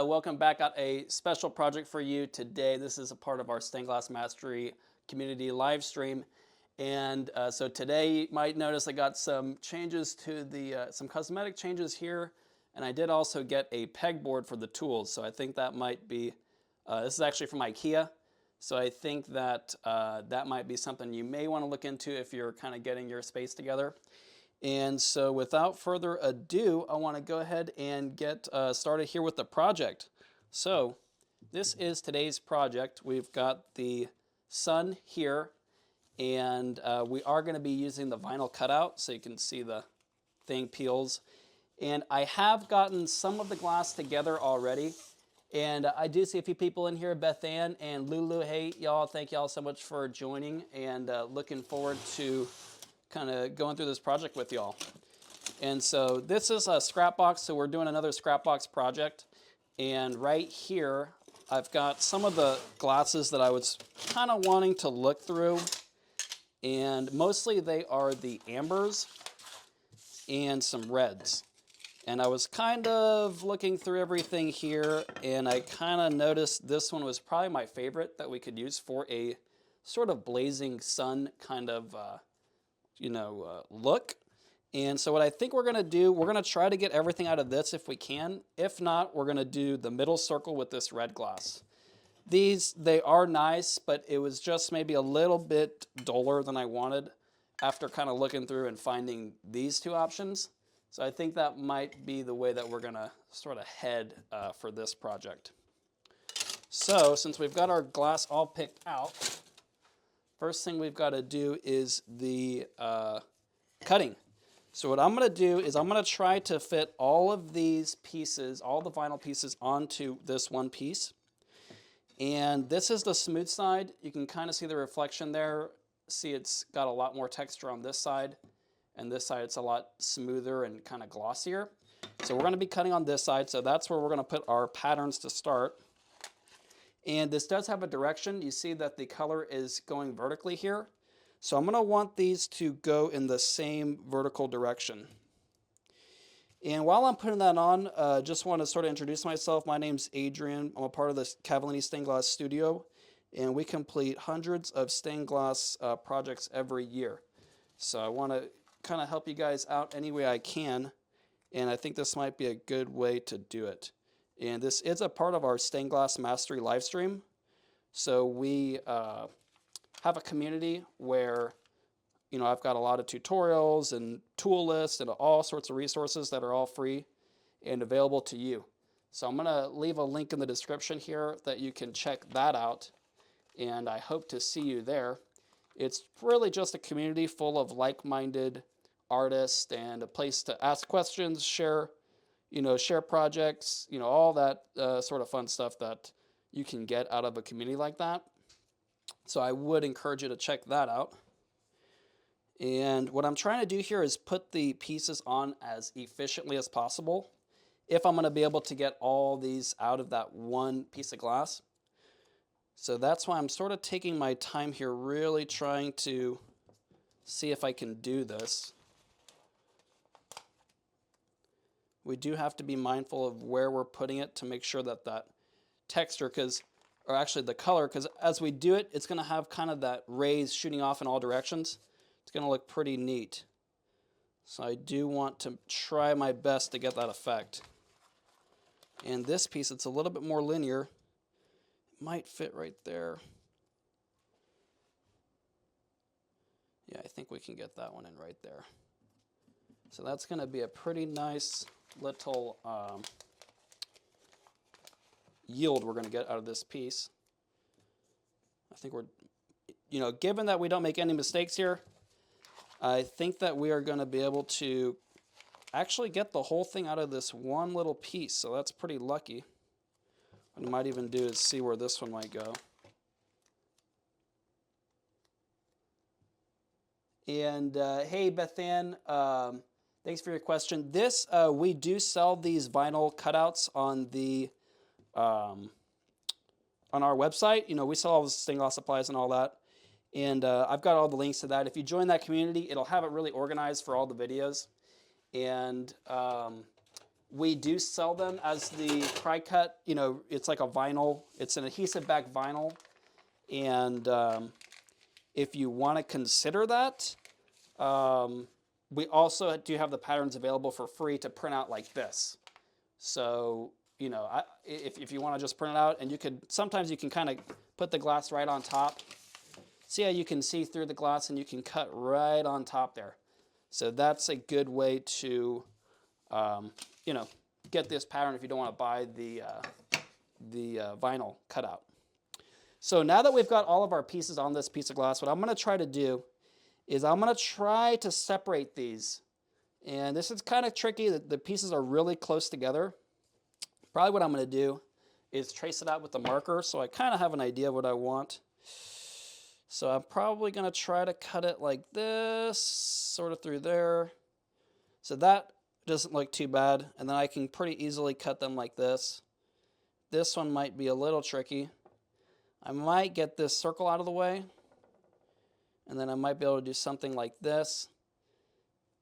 welcome back. Got a special project for you today. This is a part of our Stained Glass Mastery community live stream. And so today you might notice I got some changes to the, some cosmetic changes here. And I did also get a pegboard for the tools. So I think that might be, this is actually from IKEA. So I think that that might be something you may want to look into if you're kind of getting your space together. And so without further ado, I want to go ahead and get started here with the project. So this is today's project. We've got the sun here, and we are going to be using the vinyl cutout so you can see the thing peels. And I have gotten some of the glass together already. And I do see a few people in here, Beth Ann and Lulu. Hey, y'all, thank y'all so much for joining, and looking forward to kind of going through this project with y'all. And so this is a scrap box, so we're doing another scrap box project. And right here, I've got some of the glasses that I was kind of wanting to look through. And mostly they are the ambers and some reds. And I was kind of looking through everything here, and I kind of noticed this one was probably my favorite that we could use for a sort of blazing sun kind of look. And so what I think we're going to do, we're going to try to get everything out of this if we can. If not, we're going to do the middle circle with this red glass. These, they are nice, but it was just maybe a little bit duller than I wanted after kind of looking through and finding these two options. So I think that might be the way that we're going to sort of head for this project. So since we've got our glass all picked out, first thing we've got to do is the cutting. So what I'm going to do is I'm going to try to fit all of these pieces, all the vinyl pieces, onto this one piece. And this is the smooth side. You can kind of see the reflection there. See, it's got a lot more texture on this side. And this side, it's a lot smoother and kind of glossier. So we're going to be cutting on this side. So that's where we're going to put our patterns to start. And this does have a direction. You see that the color is going vertically here. So I'm going to want these to go in the same vertical direction. And while I'm putting that on, just want to sort of introduce myself. My name's Adrian. I'm a part of the Cavallini Stained Glass Studio. And we complete hundreds of stained glass projects every year. So I want to kind of help you guys out any way I can. And I think this might be a good way to do it. And this is a part of our Stained Glass Mastery live stream. So we have a community where, you know, I've got a lot of tutorials and tool lists and all sorts of resources that are all free and available to you. So I'm going to leave a link in the description here that you can check that out. And I hope to see you there. It's really just a community full of like-minded artists and a place to ask questions, share projects, all that sort of fun stuff that you can get out of a community like that. So I would encourage you to check that out. And what I'm trying to do here is put the pieces on as efficiently as possible if I'm going to be able to get all these out of that one piece of glass. So that's why I'm sort of taking my time here, really trying to see if I can do this. We do have to be mindful of where we're putting it to make sure that that texture, or actually the color, because as we do it, it's going to have kind of that rays shooting off in all directions. It's going to look pretty neat. So I do want to try my best to get that effect. And this piece, it's a little bit more linear. It might fit right there. Yeah, I think we can get that one in right there. So that's going to be a pretty nice little yield we're going to get out of this piece. I think we're, given that we don't make any mistakes here, I think that we are going to be able to actually get the whole thing out of this one little piece. So that's pretty lucky. What I might even do is see where this one might go. And hey, Bethan, thanks for your question. This, we do sell these vinyl cutouts on the on our website. We sell all the stained glass supplies and all that. And I've got all the links to that. If you join that community, it'll have it really organized for all the videos. And We do sell them as the Tri-Cut. You know, it's like a vinyl. It's an adhesive back vinyl. And if you want to consider that, we also do have the patterns available for free to print out like this. So, you know, if you want to just print it out, and you could, sometimes you can kind of put the glass right on top. See how you can see through the glass and you can cut right on top there. So that's a good way to, you know, get this pattern if you don't want to buy the vinyl cutout. So now that we've got all of our pieces on this piece of glass, what I'm going to try to do is I'm going to try to separate these. And this is kind of tricky. The pieces are really close together. Probably what I'm going to do is trace it out with the marker so I kind of have an idea of what I want. So I'm probably going to try to cut it like this, sort of through there. So that doesn't look too bad. And then I can pretty easily cut them like this. This one might be a little tricky. I might get this circle out of the way. And then I might be able to do something like this.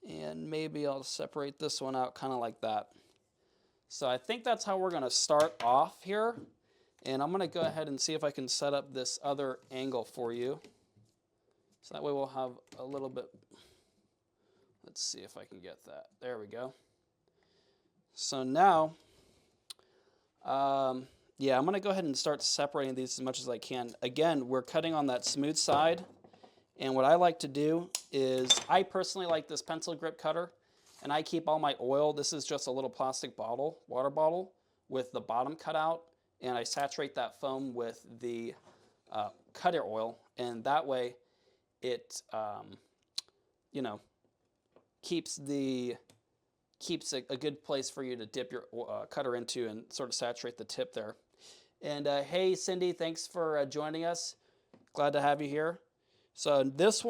And maybe I'll separate this one out kind of like that. So I think that's how we're going to start off here. And I'm going to go ahead and see if I can set up this other angle for you. So that way we'll have a little bit. Let's see if I can get that. There we go. So now, yeah, I'm going to go ahead and start separating these as much as I can. Again, we're cutting on that smooth side. And what I like to do is, I personally like this pencil grip cutter. And I keep all my oil. This is just a little plastic bottle, water bottle, with the bottom cut out. And I saturate that foam with the cutter oil, and that way it, you know, keeps a good place for you to dip your cutter into and sort of saturate the tip there. And hey, Cindy, thanks for joining us. Glad to have you here. So this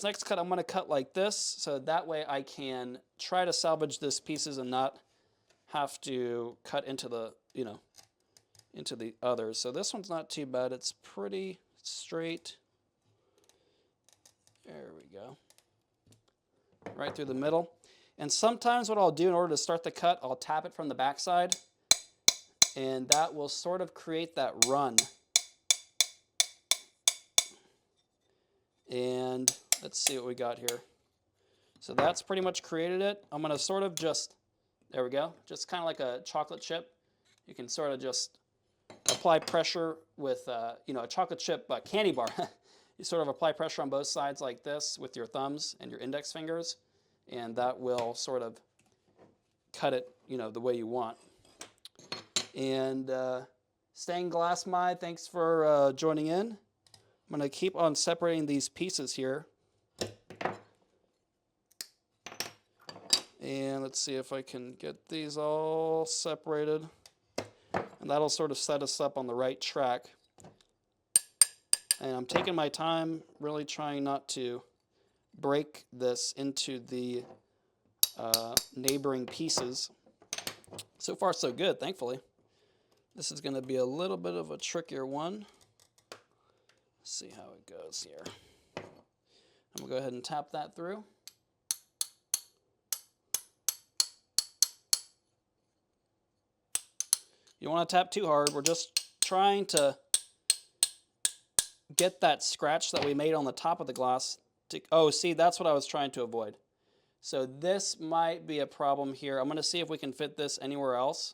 next cut, I'm going to cut like this, so that way I can try to salvage this pieces and not have to cut into the, you know, into the others. So this one's not too bad. It's pretty straight. There we go. Right through the middle. And sometimes what I'll do in order to start the cut, I'll tap it from the backside, and that will sort of create that run. And let's see what we got here. So that's pretty much created it. I'm going to sort of just, there we go, just kind of like a chocolate chip. You can sort of just apply pressure with, you know, a chocolate chip candy bar. You sort of apply pressure on both sides like this with your thumbs and your index fingers, and that will sort of cut it, you know, the way you want. And Stained Glass Mai, thanks for joining in. I'm going to keep on separating these pieces here. And let's see if I can get these all separated. And that'll sort of set us up on the right track. And I'm taking my time, really trying not to break this into the neighboring pieces. So far, so good, thankfully. This is going to be a little bit of a trickier one. Let's see how it goes here. I'm going to go ahead and tap that through. You don't want to tap too hard. We're just trying to get that scratch that we made on the top of the glass. Oh, see, that's what I was trying to avoid. So this might be a problem here. I'm going to see if we can fit this anywhere else.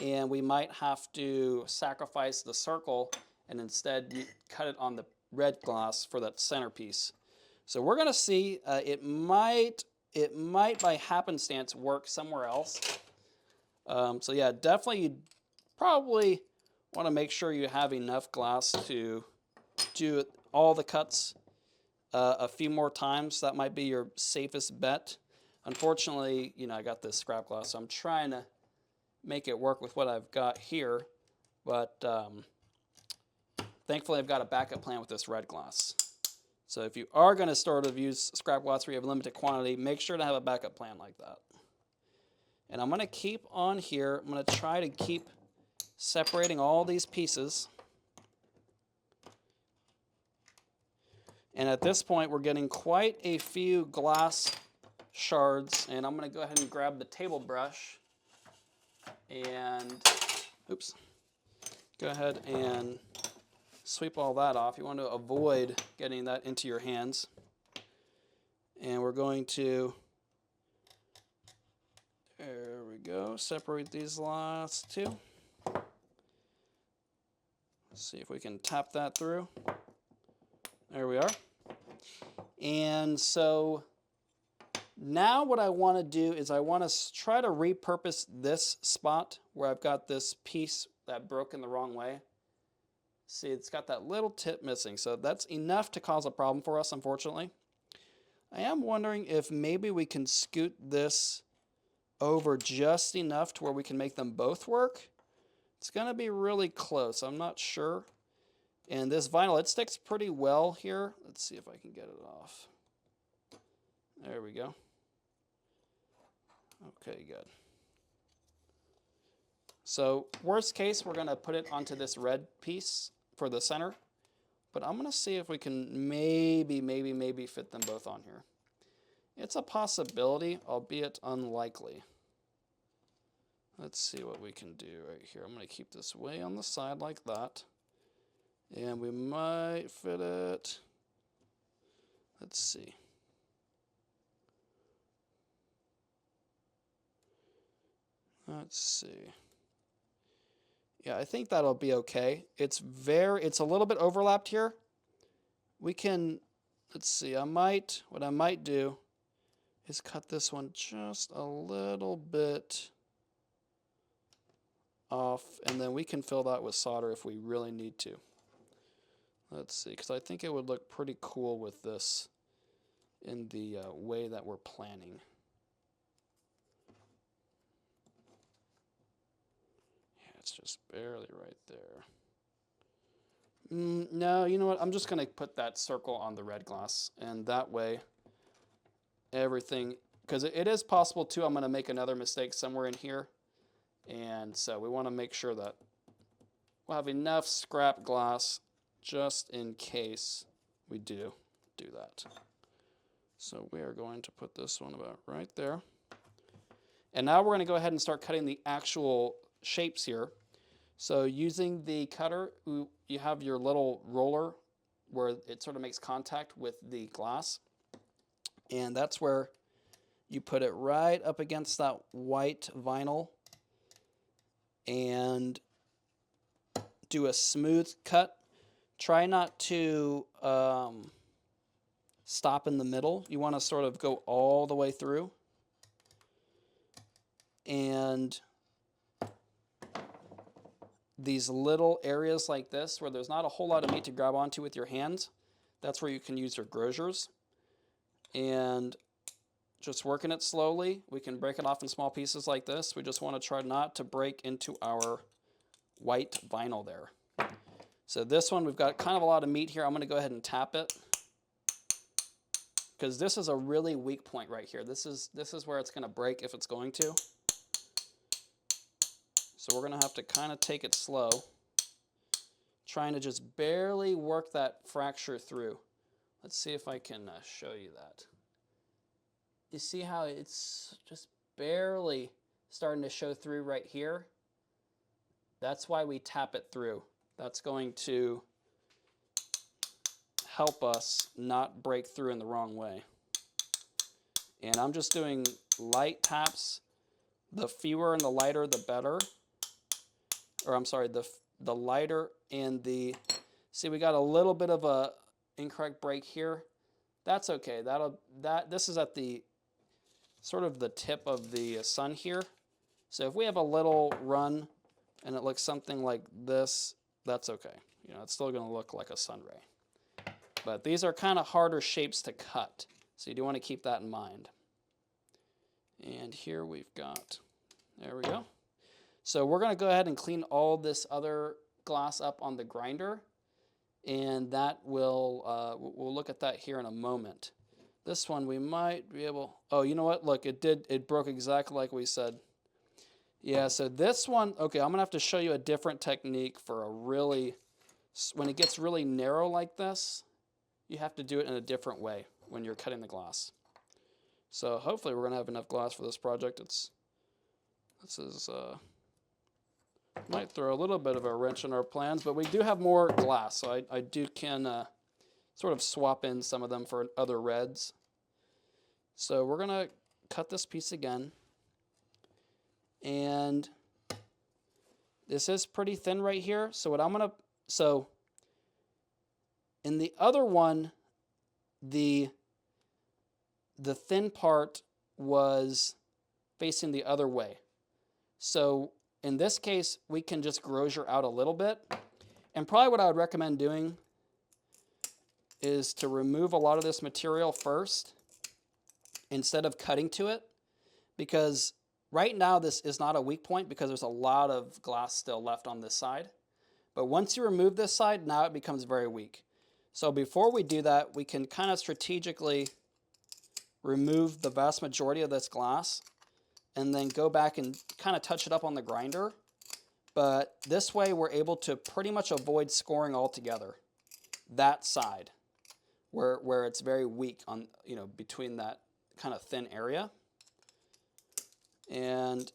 And we might have to sacrifice the circle and instead cut it on the red glass for that centerpiece. So we're going to see. It might by happenstance work somewhere else. So yeah, definitely you probably want to make sure you have enough glass to do all the cuts a few more times. That might be your safest bet. Unfortunately, you know, I got this scrap glass, so I'm trying to make it work with what I've got here. But thankfully, I've got a backup plan with this red glass. So if you are going to sort of use scrap glass where you have a limited quantity, make sure to have a backup plan like that. And I'm going to keep on here. I'm going to try to keep separating all these pieces. And at this point, we're getting quite a few glass shards. And I'm going to go ahead and grab the table brush and, oops, go ahead and sweep all that off. You want to avoid getting that into your hands. And we're going to, there we go, separate these last two. Let's see if we can tap that through. There we are. And so now what I want to do is I want to try to repurpose this spot where I've got this piece that broke in the wrong way. See, it's got that little tip missing, so that's enough to cause a problem for us, unfortunately. I am wondering if maybe we can scoot this over just enough to where we can make them both work. It's going to be really close, I'm not sure. And this vinyl, it sticks pretty well here. Let's see if I can get it off. There we go. Okay, good. So worst case, we're going to put it onto this red piece for the center. But I'm going to see if we can maybe fit them both on here. It's a possibility, albeit unlikely. Let's see what we can do right here. I'm going to keep this way on the side like that. And we might fit it. Let's see. Let's see. Yeah, I think that'll be okay. It's a little bit overlapped here. We can, let's see, what I might do is cut this one just a little bit off, and then we can fill that with solder if we really need to. Let's see, because I think it would look pretty cool with this in the way that we're planning. Yeah, it's just barely right there. No, you know what? I'm just going to put that circle on the red glass, and that way everything, because it is possible too, I'm going to make another mistake somewhere in here, and so we want to make sure that we'll have enough scrap glass just in case we do that. So we are going to put this one about right there. And now we're going to go ahead and start cutting the actual shapes here. So using the cutter, you have your little roller where it sort of makes contact with the glass. And that's where you put it right up against that white vinyl and do a smooth cut. Try not to stop in the middle. You want to sort of go all the way through. And these little areas like this where there's not a whole lot of meat to grab onto with your hands, that's where you can use your grosers. And just working it slowly, we can break it off in small pieces like this. We just want to try not to break into our white vinyl there. So this one, we've got kind of a lot of meat here. I'm going to go ahead and tap it because this is a really weak point right here. This is where it's going to break if it's going to. So we're going to have to kind of take it slow, trying to just barely work that fracture through. Let's see if I can show you that. You see how it's just barely starting to show through right here? That's why we tap it through. That's going to help us not break through in the wrong way. And I'm just doing light taps. The fewer and the lighter, the better. Or I'm sorry, the lighter and the, see, we got a little bit of a incorrect break here. That's okay. This is at the sort of the tip of the sun here. So if we have a little run and it looks something like this, that's okay. You know, it's still going to look like a sun ray. But these are kind of harder shapes to cut, so you do want to keep that in mind. And here we've got, there we go. So we're going to go ahead and clean all this other glass up on the grinder, and that will, we'll look at that here in a moment. This one we might be able, oh, you know what? Look, it broke exactly like we said. Yeah, so this one, okay, I'm going to have to show you a different technique for a really, when it gets really narrow like this, you have to do it in a different way when you're cutting the glass. So hopefully we're going to have enough glass for this project. This is Might throw a little bit of a wrench in our plans, but we do have more glass, so I can sort of swap in some of them for other reds. So we're gonna cut this piece again, and this is pretty thin right here. So what I'm gonna, so in the other one, the thin part was facing the other way. So in this case, we can just grozier out a little bit. And probably what I would recommend doing is to remove a lot of this material first instead of cutting to it, because right now this is not a weak point because there's a lot of glass still left on this side. But once you remove this side, now it becomes very weak. So before we do that, we can kind of strategically remove the vast majority of this glass and then go back and kind of touch it up on the grinder. But this way we're able to pretty much avoid scoring altogether that side where it's very weak on, you know, between that kind of thin area. And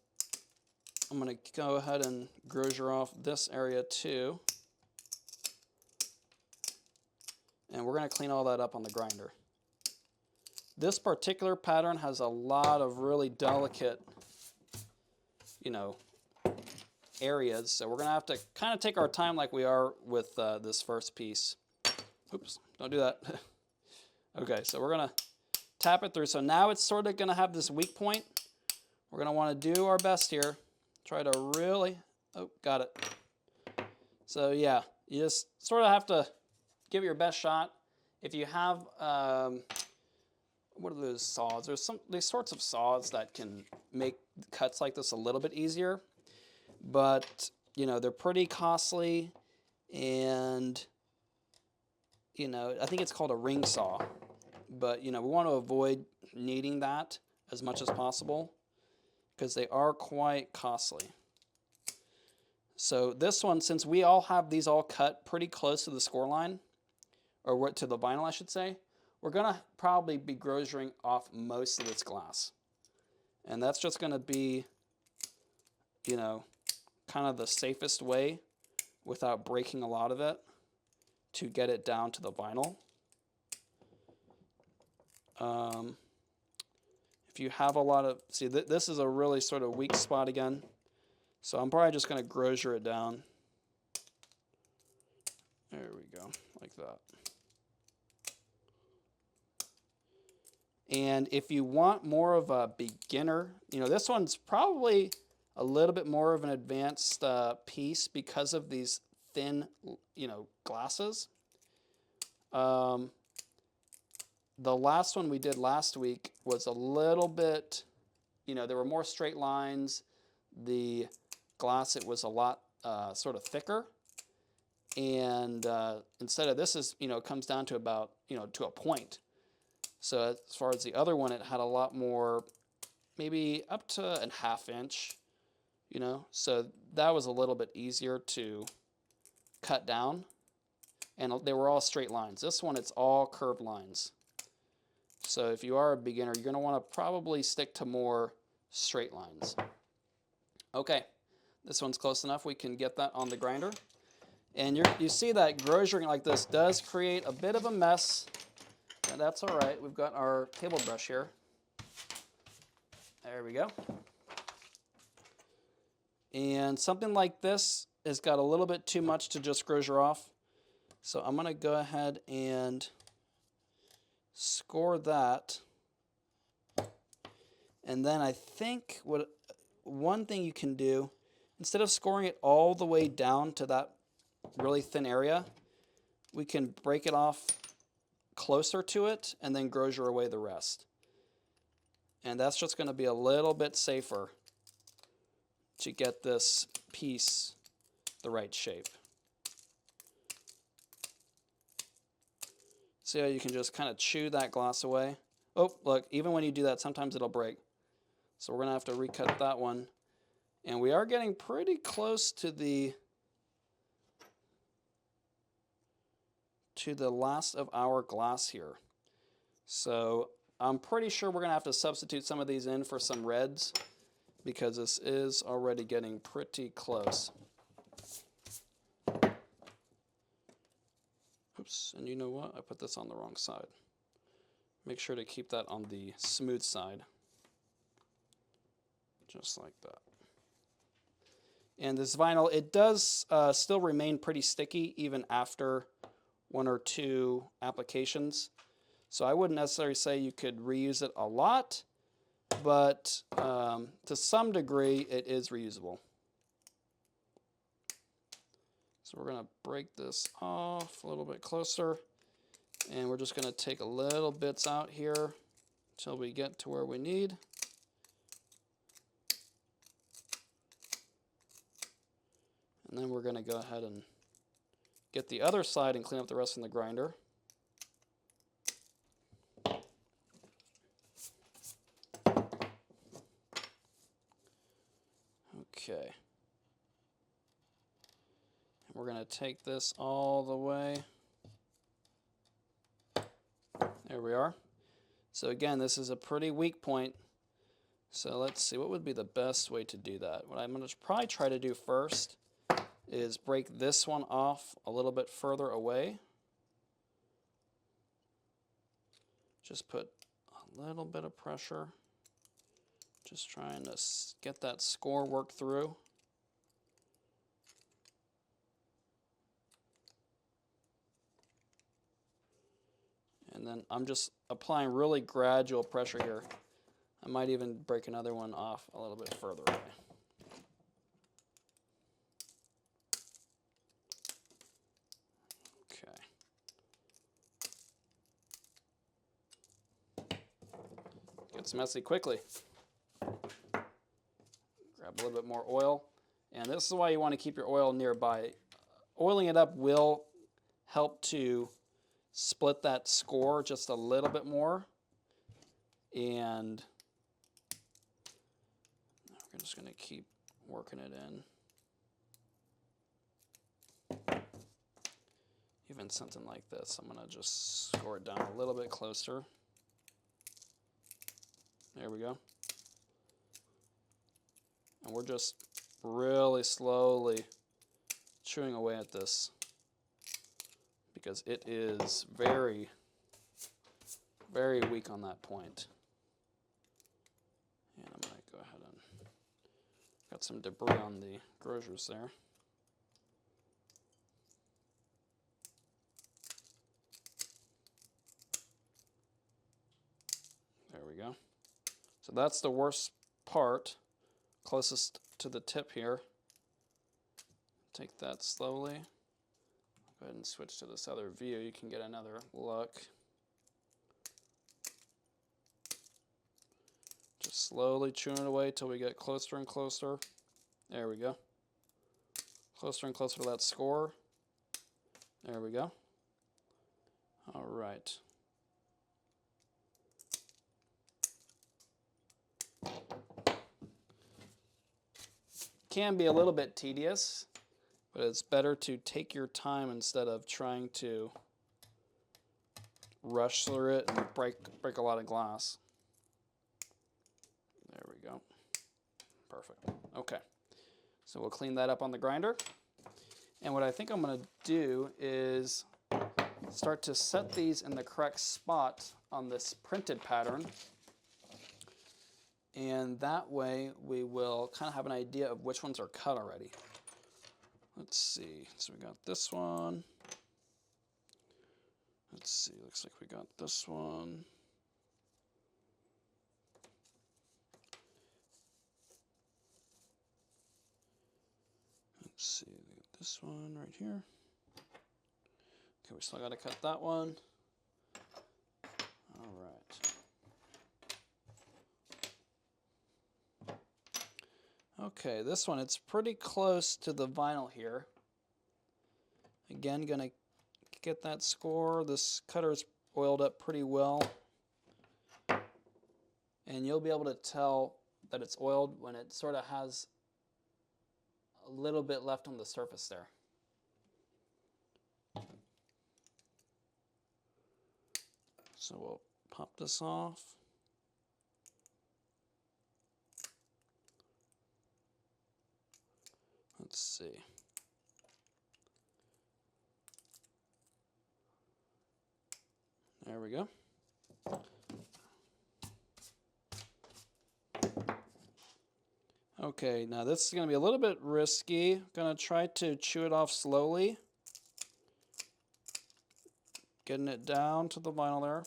I'm going to go ahead and grozier off this area too. And we're going to clean all that up on the grinder. This particular pattern has a lot of really delicate, you know, areas. So we're going to have to kind of take our time like we are with this first piece. Oops, don't do that. Okay, so we're going to tap it through. So now it's sort of going to have this weak point. We're going to want to do our best here. Try to really, oh, got it. So yeah, you just sort of have to give it your best shot. If you have, what are those saws? There's these sorts of saws that can make cuts like this a little bit easier, but you know, they're pretty costly, and you know, I think it's called a ring saw, but you know, we want to avoid needing that as much as possible because they are quite costly. So this one, since we all have these all cut pretty close to the score line, or to the vinyl I should say, we're going to probably be groziering off most of this glass. And that's just going to be, you know, kind of the safest way without breaking a lot of it to get it down to the vinyl. If you have a lot of, see, this is a really sort of weak spot again. So I'm probably just going to grozier it down. There we go, like that. And if you want more of a beginner, you know, this one's probably a little bit more of an advanced piece because of these thin, you know, glasses. The last one we did last week was a little bit, you know, there were more straight lines. The glass, it was a lot sort of thicker. And instead of this is, you know, comes down to about, you know, to a point. So as far as the other one, it had a lot more, maybe up to a ½ inch, you know. So that was a little bit easier to cut down. And they were all straight lines. This one, it's all curved lines. So if you are a beginner, you're going to want to probably stick to more straight lines. Okay, this one's close enough. We can get that on the grinder. And you see that groziering like this does create a bit of a mess. And that's all right. We've got our table brush here. There we go. And something like this has got a little bit too much to just grozier off. So I'm going to go ahead and score that. And then I think one thing you can do, instead of scoring it all the way down to that really thin area, we can break it off closer to it and then grozier away the rest. And that's just going to be a little bit safer to get this piece the right shape. See how you can just kind of chew that glass away? Oh, look, even when you do that, sometimes it'll break. So we're going to have to recut that one. And we are getting pretty close to the last of our glass here. So I'm pretty sure we're going to have to substitute some of these in for some reds because this is already getting pretty close. And you know what? I put this on the wrong side. Make sure to keep that on the smooth side. Just like that. And this vinyl, it does still remain pretty sticky even after 1 or 2 applications. So I wouldn't necessarily say you could reuse it a lot, but to some degree it is reusable. So we're going to break this off a little bit closer, and we're just going to take a little bits out here until we get to where we need. And then we're going to go ahead and get the other side and clean up the rest in the grinder. Okay. We're going to take this all the way. There we are. So again, this is a pretty weak point. So let's see, what would be the best way to do that? What I'm going to probably try to do first is break this one off a little bit further away. Just put a little bit of pressure. Just trying to get that score worked through. And then I'm just applying really gradual pressure here. I might even break another one off a little bit further away. Okay. Gets messy quickly. Grab a little bit more oil. And this is why you want to keep your oil nearby. Oiling it up will help to split that score just a little bit more. And we're just going to keep working it in. Even something like this, I'm going to just score it down a little bit closer. There we go. And we're just really slowly chewing away at this because it is very, very weak on that point. And I'm going to go ahead and got some debris on the grosses there. There we go. So that's the worst part, closest to the tip here. Take that slowly. Go ahead and switch to this other view. You can get another look. Just slowly chewing it away till we get closer and closer. There we go. Closer and closer to that score. There we go. All right. Can be a little bit tedious, but it's better to take your time instead of trying to rush through it and break a lot of glass. There we go. Perfect. Okay. So we'll clean that up on the grinder. And what I think I'm going to do is start to set these in the correct spot on this printed pattern. And that way we will kind of have an idea of which ones are cut already. Let's see. So we got this one. Let's see. Looks like we got this one. Let's see. We got this one right here. Okay, we still got to cut that one. All right. Okay, this one, it's pretty close to the vinyl here. Again, gonna get that score. This cutter's oiled up pretty well. And you'll be able to tell that it's oiled when it sort of has a little bit left on the surface there. So we'll pop this off. Let's see. There we go. Okay, now this is going to be a little bit risky. I'm going to try to chew it off slowly. Getting it down to the vinyl there.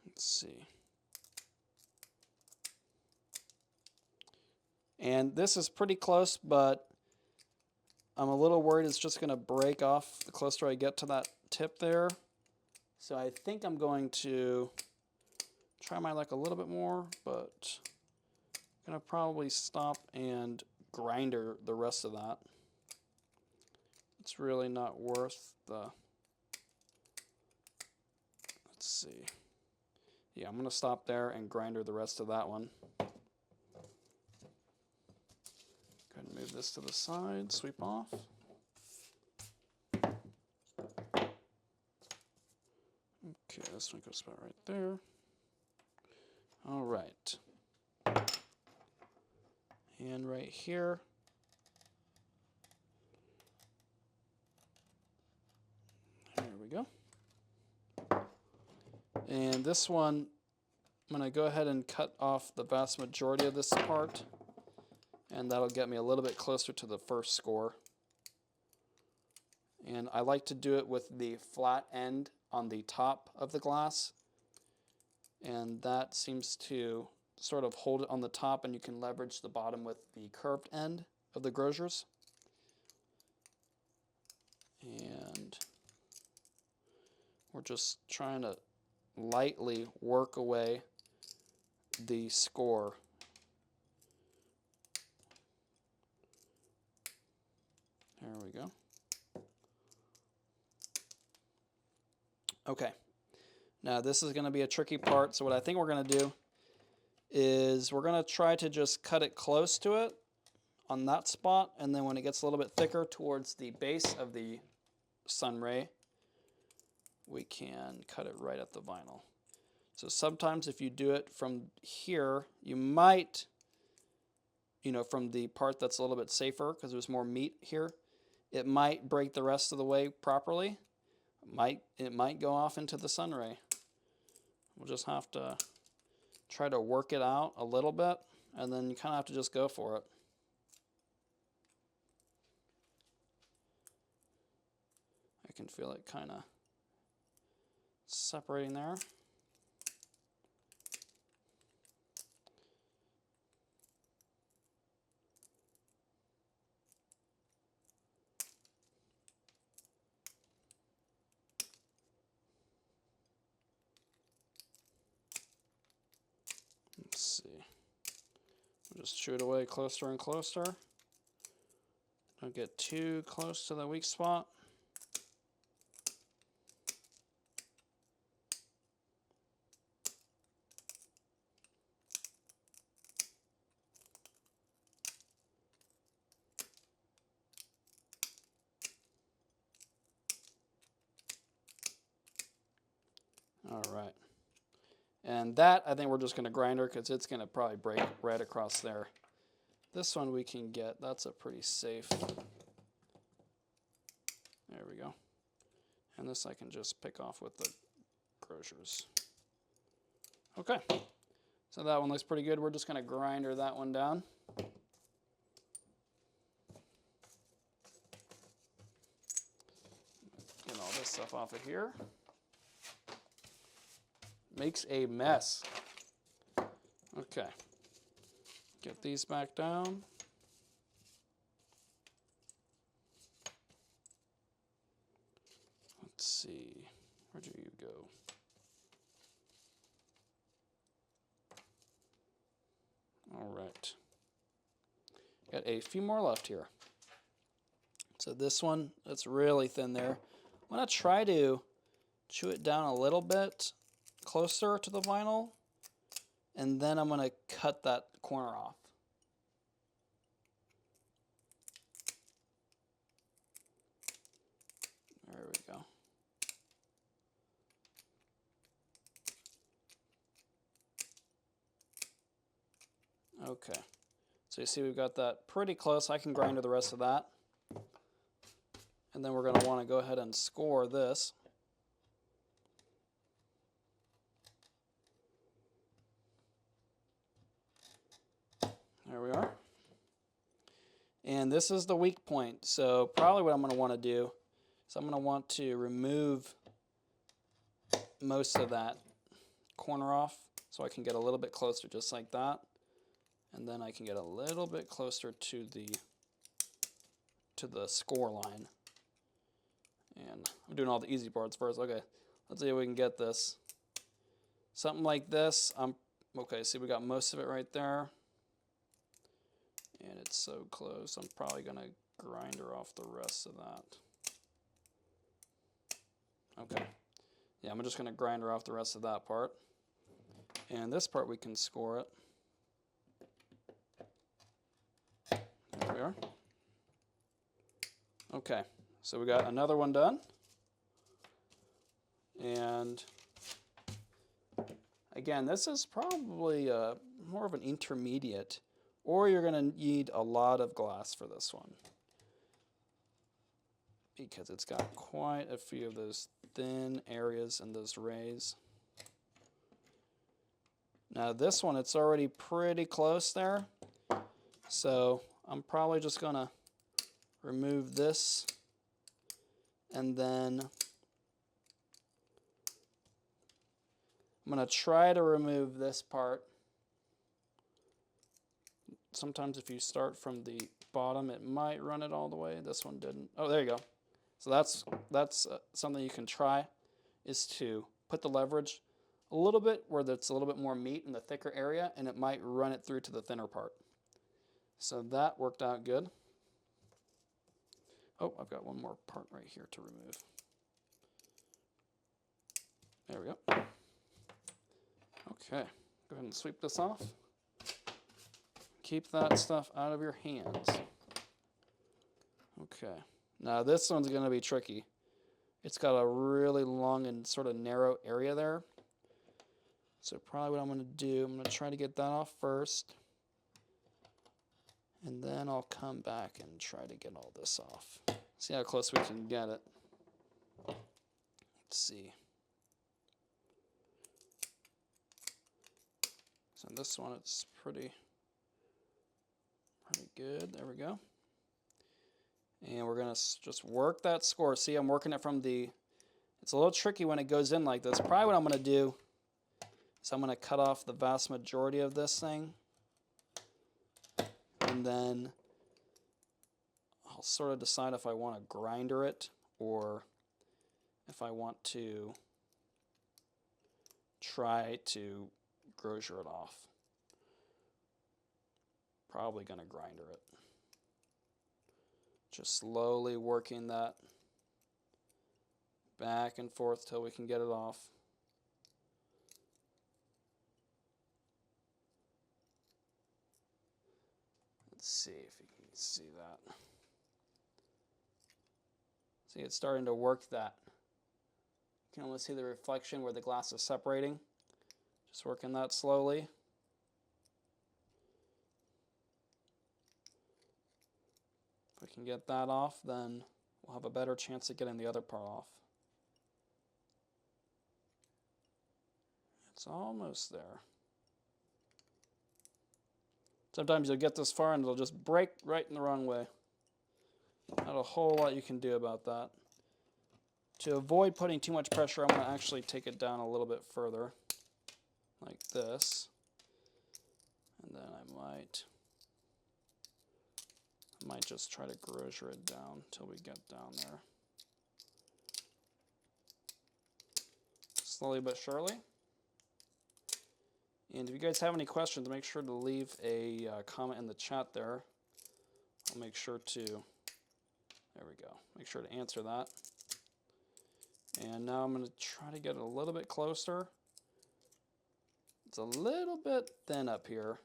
Let's see. And this is pretty close, but I'm a little worried it's just going to break off the closer I get to that tip there. So I think I'm going to try my luck a little bit more, but I'm going to probably stop and grinder the rest of that. It's really not worth the... Let's see. Yeah, I'm going to stop there and grinder the rest of that one. Go ahead and move this to the side, sweep off. Okay, this one goes about right there. All right. And right here. There we go. And this one, I'm going to go ahead and cut off the vast majority of this part. And that'll get me a little bit closer to the first score. And I like to do it with the flat end on the top of the glass. And that seems to sort of hold it on the top, and you can leverage the bottom with the curved end of the grosures. And we're just trying to lightly work away the score. There we go. Okay. Now this is going to be a tricky part, so what I think we're going to do is we're going to try to just cut it close to it on that spot, and then when it gets a little bit thicker towards the base of the sun ray, we can cut it right at the vinyl. So sometimes if you do it from here, you might, from the part that's a little bit safer because there's more meat here, it might break the rest of the way properly. It might go off into the sun ray. We'll just have to try to work it out a little bit, and then you kind of have to just go for it. I can feel it kind of separating there. Let's see. We'll just chew it away closer and closer. Don't get too close to the weak spot. All right. And that, I think we're just going to grinder because it's going to probably break right across there. This one we can get. That's a pretty safe. There we go. And this I can just pick off with the grosures. Okay. So that one looks pretty good. We're just going to grinder that one down. Get all this stuff off of here. Makes a mess. Okay. Get these back down. Let's see. Where do you go? All right. Got a few more left here. So this one, it's really thin there. I'm going to try to chew it down a little bit closer to the vinyl, and then I'm going to cut that corner off. There we go. Okay. So you see we've got that pretty close. I can grind to the rest of that. And then we're going to want to go ahead and score this. There we are. And this is the weak point. So probably what I'm going to want to do is I'm going to want to remove most of that corner off so I can get a little bit closer, just like that. And then I can get a little bit closer to the score line. And I'm doing all the easy parts first. Okay, let's see if we can get this. Something like this. Okay, see we got most of it right there. And it's so close, I'm probably going to grind her off the rest of that. Okay. Yeah, I'm just going to grind her off the rest of that part. And this part we can score it. There we are. Okay, so we got another one done. And again, this is probably more of an intermediate, or you're going to need a lot of glass for this one, because it's got quite a few of those thin areas and those rays. Now this one, it's already pretty close there, so I'm probably just going to remove this, and then I'm going to try to remove this part. Sometimes if you start from the bottom, it might run it all the way. This one didn't. Oh, there you go. So that's something you can try, is to put the leverage a little bit where there's a little bit more meat in the thicker area, and it might run it through to the thinner part. So that worked out good. Oh, I've got one more part right here to remove. There we go. Okay, go ahead and sweep this off. Keep that stuff out of your hands. Okay, now this one's going to be tricky. It's got a really long and sort of narrow area there. So probably what I'm going to do, I'm going to try to get that off first. And then I'll come back and try to get all this off. See how close we can get it. Let's see. So this one, it's pretty good. There we go. And we're going to just work that score. See, I'm working it from the... It's a little tricky when it goes in like this. Probably what I'm going to do is I'm going to cut off the vast majority of this thing. And then I'll sort of decide if I want to grinder it or if I want to try to grozier it off. Probably going to grinder it. Just slowly working that back and forth till we can get it off. Let's see if you can see that. See, it's starting to work that. You can almost see the reflection where the glass is separating. Just working that slowly. If we can get that off, then we'll have a better chance of getting the other part off. It's almost there. Sometimes you'll get this far and it'll just break right in the wrong way. Not a whole lot you can do about that. To avoid putting too much pressure, I'm going to actually take it down a little bit further, like this. And then I might just try to grozier it down until we get down there. Slowly but surely. And if you guys have any questions, make sure to leave a comment in the chat there. I'll make sure to, there we go, make sure to answer that. And now I'm going to try to get it a little bit closer. It's a little bit thin up here.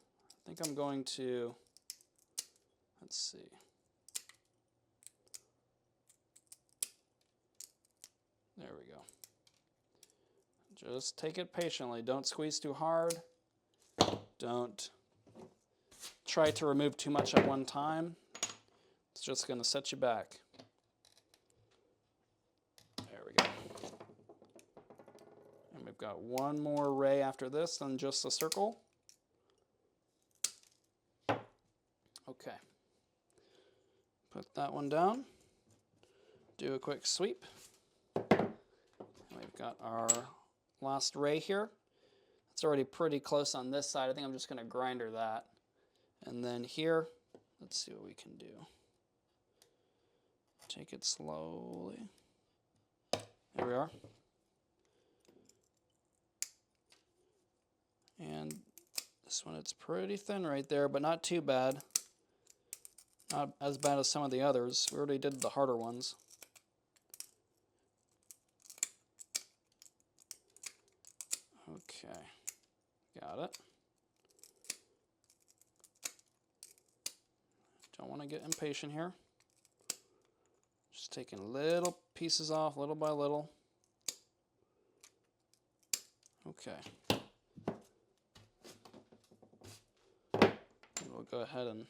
I think I'm going to, let's see. There we go. Just take it patiently. Don't squeeze too hard. Don't try to remove too much at one time. It's just going to set you back. There we go. And we've got one more ray after this than just a circle. Okay. Put that one down. Do a quick sweep. We've got our last ray here. It's already pretty close on this side. I think I'm just going to grinder that. And then here, let's see what we can do. Take it slowly. There we are. And this one, it's pretty thin right there, but not too bad. Not as bad as some of the others. We already did the harder ones. Okay, got it. Don't want to get impatient here. Just taking little pieces off, little by little. Okay. We'll go ahead and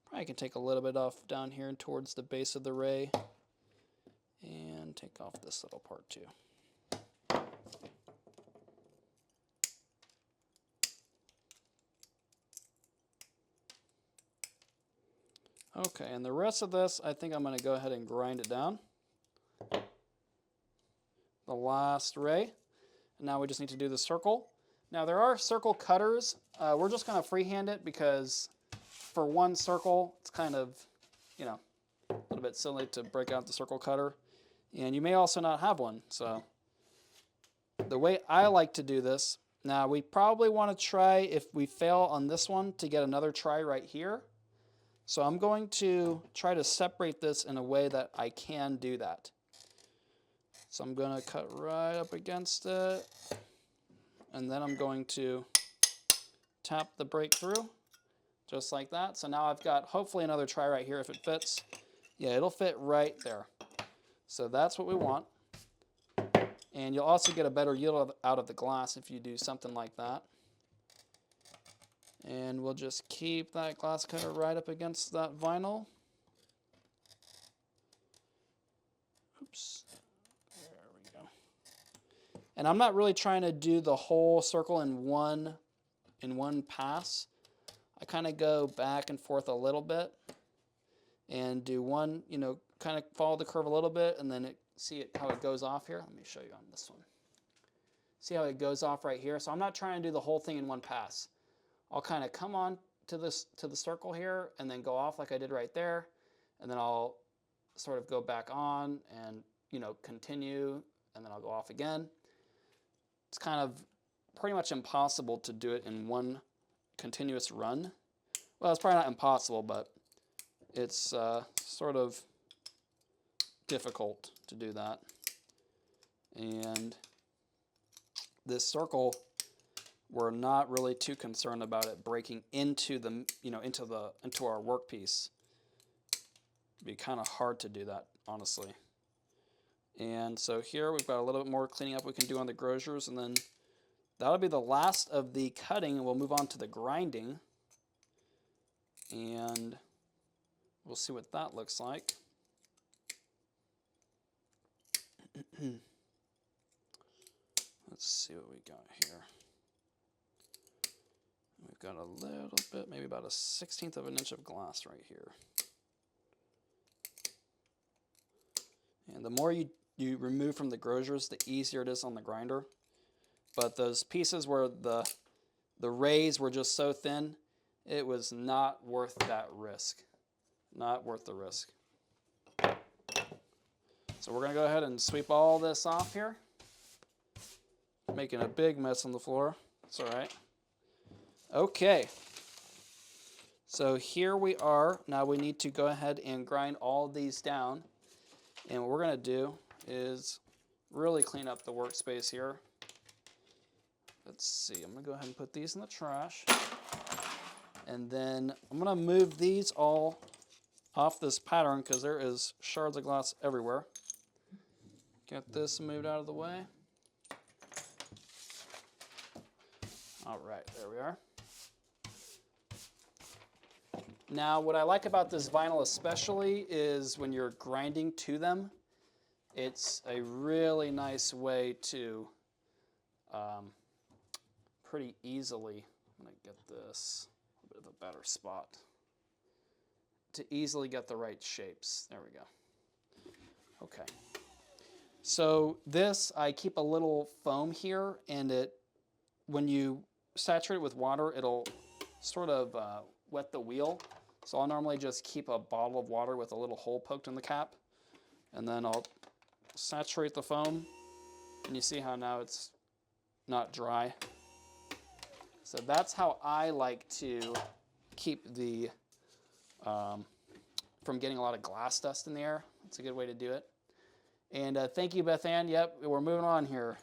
probably can take a little bit off down here towards the base of the ray. And take off this little part too. Okay, and the rest of this, I think I'm going to go ahead and grind it down. The last ray. And now we just need to do the circle. Now there are circle cutters. We're just going to freehand it because for one circle, it's kind of, you know, a little bit silly to break out the circle cutter. And you may also not have one. So the way I like to do this, now we probably want to try, if we fail on this one, to get another try right here. So I'm going to try to separate this in a way that I can do that. So I'm going to cut right up against it. And then I'm going to tap the break through, just like that. So now I've got hopefully another try right here if it fits. Yeah, it'll fit right there. So that's what we want. And you'll also get a better yield out of the glass if you do something like that. And we'll just keep that glass cutter right up against that vinyl. Oops. There we go. And I'm not really trying to do the whole circle in one pass. I kind of go back and forth a little bit and do one, you know, kind of follow the curve a little bit, and then see how it goes off here. Let me show you on this one. See how it goes off right here? So I'm not trying to do the whole thing in one pass. I'll kind of come on to the circle here and then go off like I did right there, and then I'll sort of go back on and, you know, continue, and then I'll go off again. It's kind of pretty much impossible to do it in one continuous run. Well, it's probably not impossible, but it's sort of difficult to do that. And this circle, we're not really too concerned about it breaking into the, you know, into our workpiece. It'd be kind of hard to do that, honestly. And so here we've got a little bit more cleaning up we can do on the grosures, and then that'll be the last of the cutting, and we'll move on to the grinding. And we'll see what that looks like. Let's see what we got here. We've got a little bit, maybe about a 1/16 of an inch of glass right here. And the more you remove from the grosures, the easier it is on the grinder. But those pieces where the rays were just so thin, it was not worth that risk. Not worth the risk. So we're going to go ahead and sweep all this off here. Making a big mess on the floor. It's all right. Okay. So here we are. Now we need to go ahead and grind all these down. And what we're going to do is really clean up the workspace here. Let's see. I'm going to go ahead and put these in the trash. And then I'm going to move these all off this pattern because there is shards of glass everywhere. Get this moved out of the way. All right, there we are. Now, what I like about this vinyl especially is when you're grinding to them, it's a really nice way to pretty easily, I'm going to get this a bit of a better spot, to easily get the right shapes. There we go. Okay. So this, I keep a little foam here, and when you saturate it with water, it'll sort of wet the wheel. So I'll normally just keep a bottle of water with a little hole poked in the cap, and then I'll saturate the foam, and you see how now it's not dry. So that's how I like to keep the from getting a lot of glass dust in the air. That's a good way to do it. And thank you, Beth Ann. Yep, we're moving on here.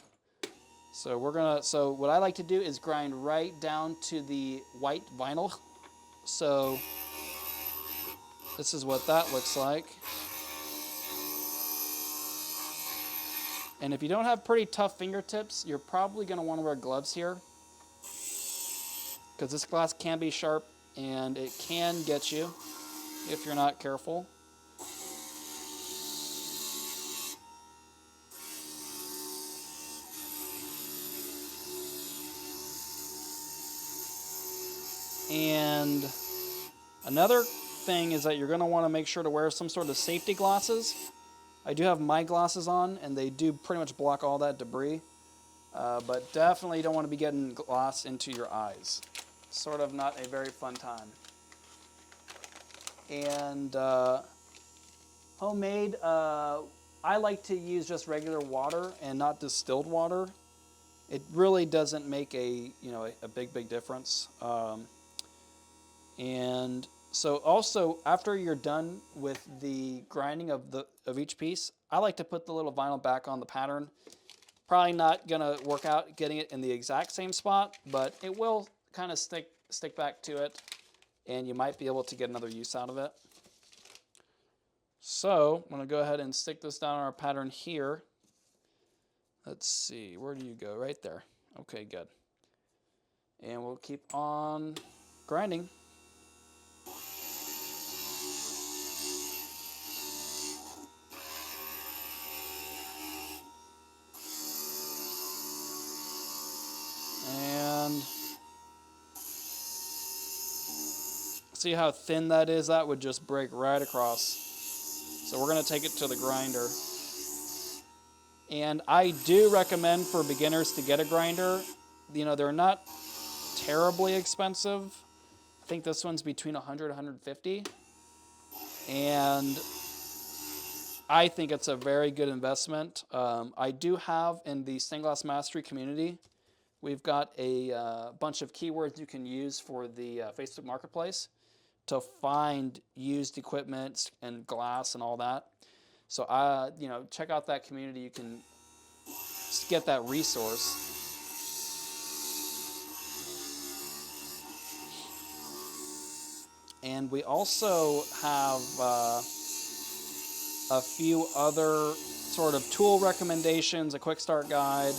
So what I like to do is grind right down to the white vinyl. So this is what that looks like. And if you don't have pretty tough fingertips, you're probably going to want to wear gloves here, because this glass can be sharp and it can get you if you're not careful. And another thing is that you're going to want to make sure to wear some sort of safety glasses. I do have my glasses on, and they do pretty much block all that debris. But definitely don't want to be getting glass into your eyes. Sort of not a very fun time. And homemade, I like to use just regular water and not distilled water. It really doesn't make a big difference. And so also, after you're done with the grinding of each piece, I like to put the little vinyl back on the pattern. Probably not gonna work out getting it in the exact same spot, but it will kind of stick back to it, and you might be able to get another use out of it. So I'm gonna go ahead and stick this down on our pattern here. Let's see, where do you go? Right there. Okay, good. And we'll keep on grinding. And see how thin that is? That would just break right across. So we're going to take it to the grinder. And I do recommend for beginners to get a grinder. You know, they're not terribly expensive. I think this one's between $100 and $150. And I think it's a very good investment. I do have in the Stained Glass Mastery community, we've got a bunch of keywords you can use for the Facebook Marketplace to find used equipment and glass and all that. So, check out that community. You can get that resource. And we also have a few other sort of tool recommendations, a quick start guide.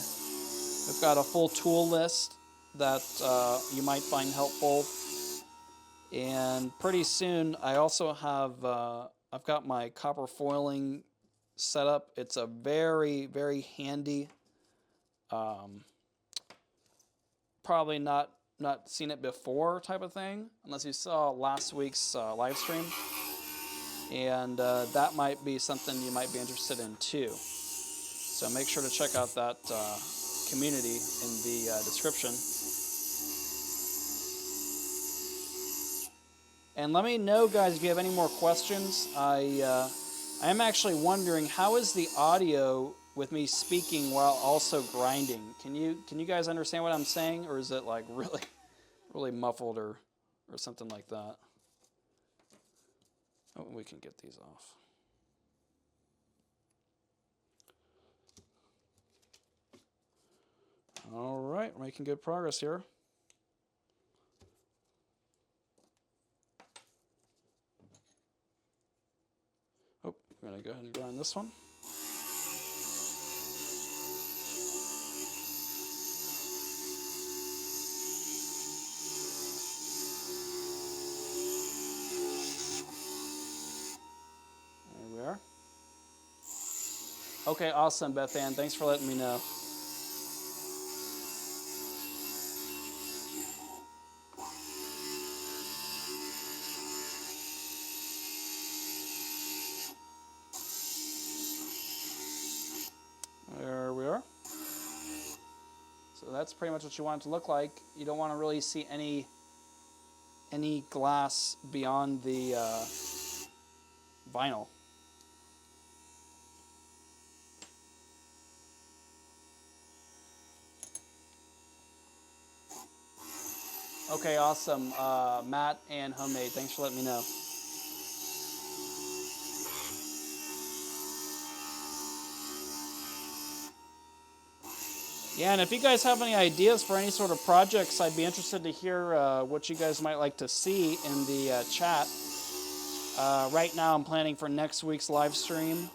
We've got a full tool list that you might find helpful. And pretty soon, I also have, I've got my copper foiling set up. It's a very, very handy, probably not seen it before type of thing, unless you saw last week's live stream. And that might be something you might be interested in too. So make sure to check out that community in the description. And let me know, guys, if you have any more questions. I am actually wondering, how is the audio with me speaking while also grinding? Can you guys understand what I'm saying, or is it like really muffled or something like that? Oh, we can get these off. All right, we're making good progress here. Oh, we're going to go ahead and grind this one. Okay, awesome, Beth Ann. Thanks for letting me know. There we are. So that's pretty much what you want it to look like. You don't want to really see any glass beyond the vinyl. Okay, awesome. Matt and Homemade, thanks for letting me know. Yeah, and if you guys have any ideas for any sort of projects, I'd be interested to hear what you guys might like to see in the chat. Right now I'm planning for next week's live stream,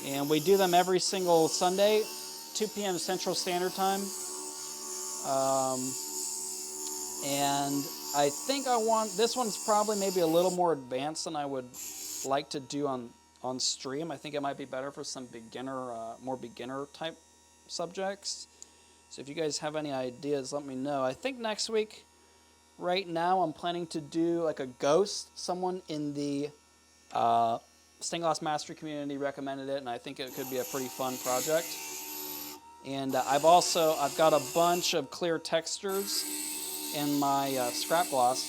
and we do them every single Sunday, 2 p.m. Central Standard Time. And I think this one's probably maybe a little more advanced than I would like to do on stream. I think it might be better for some more beginner type subjects. So if you guys have any ideas, let me know. I think next week, right now, I'm planning to do like a ghost. Someone in the stained glass mastery community recommended it, and I think it could be a pretty fun project. And I've got a bunch of clear textures in my scrap gloss,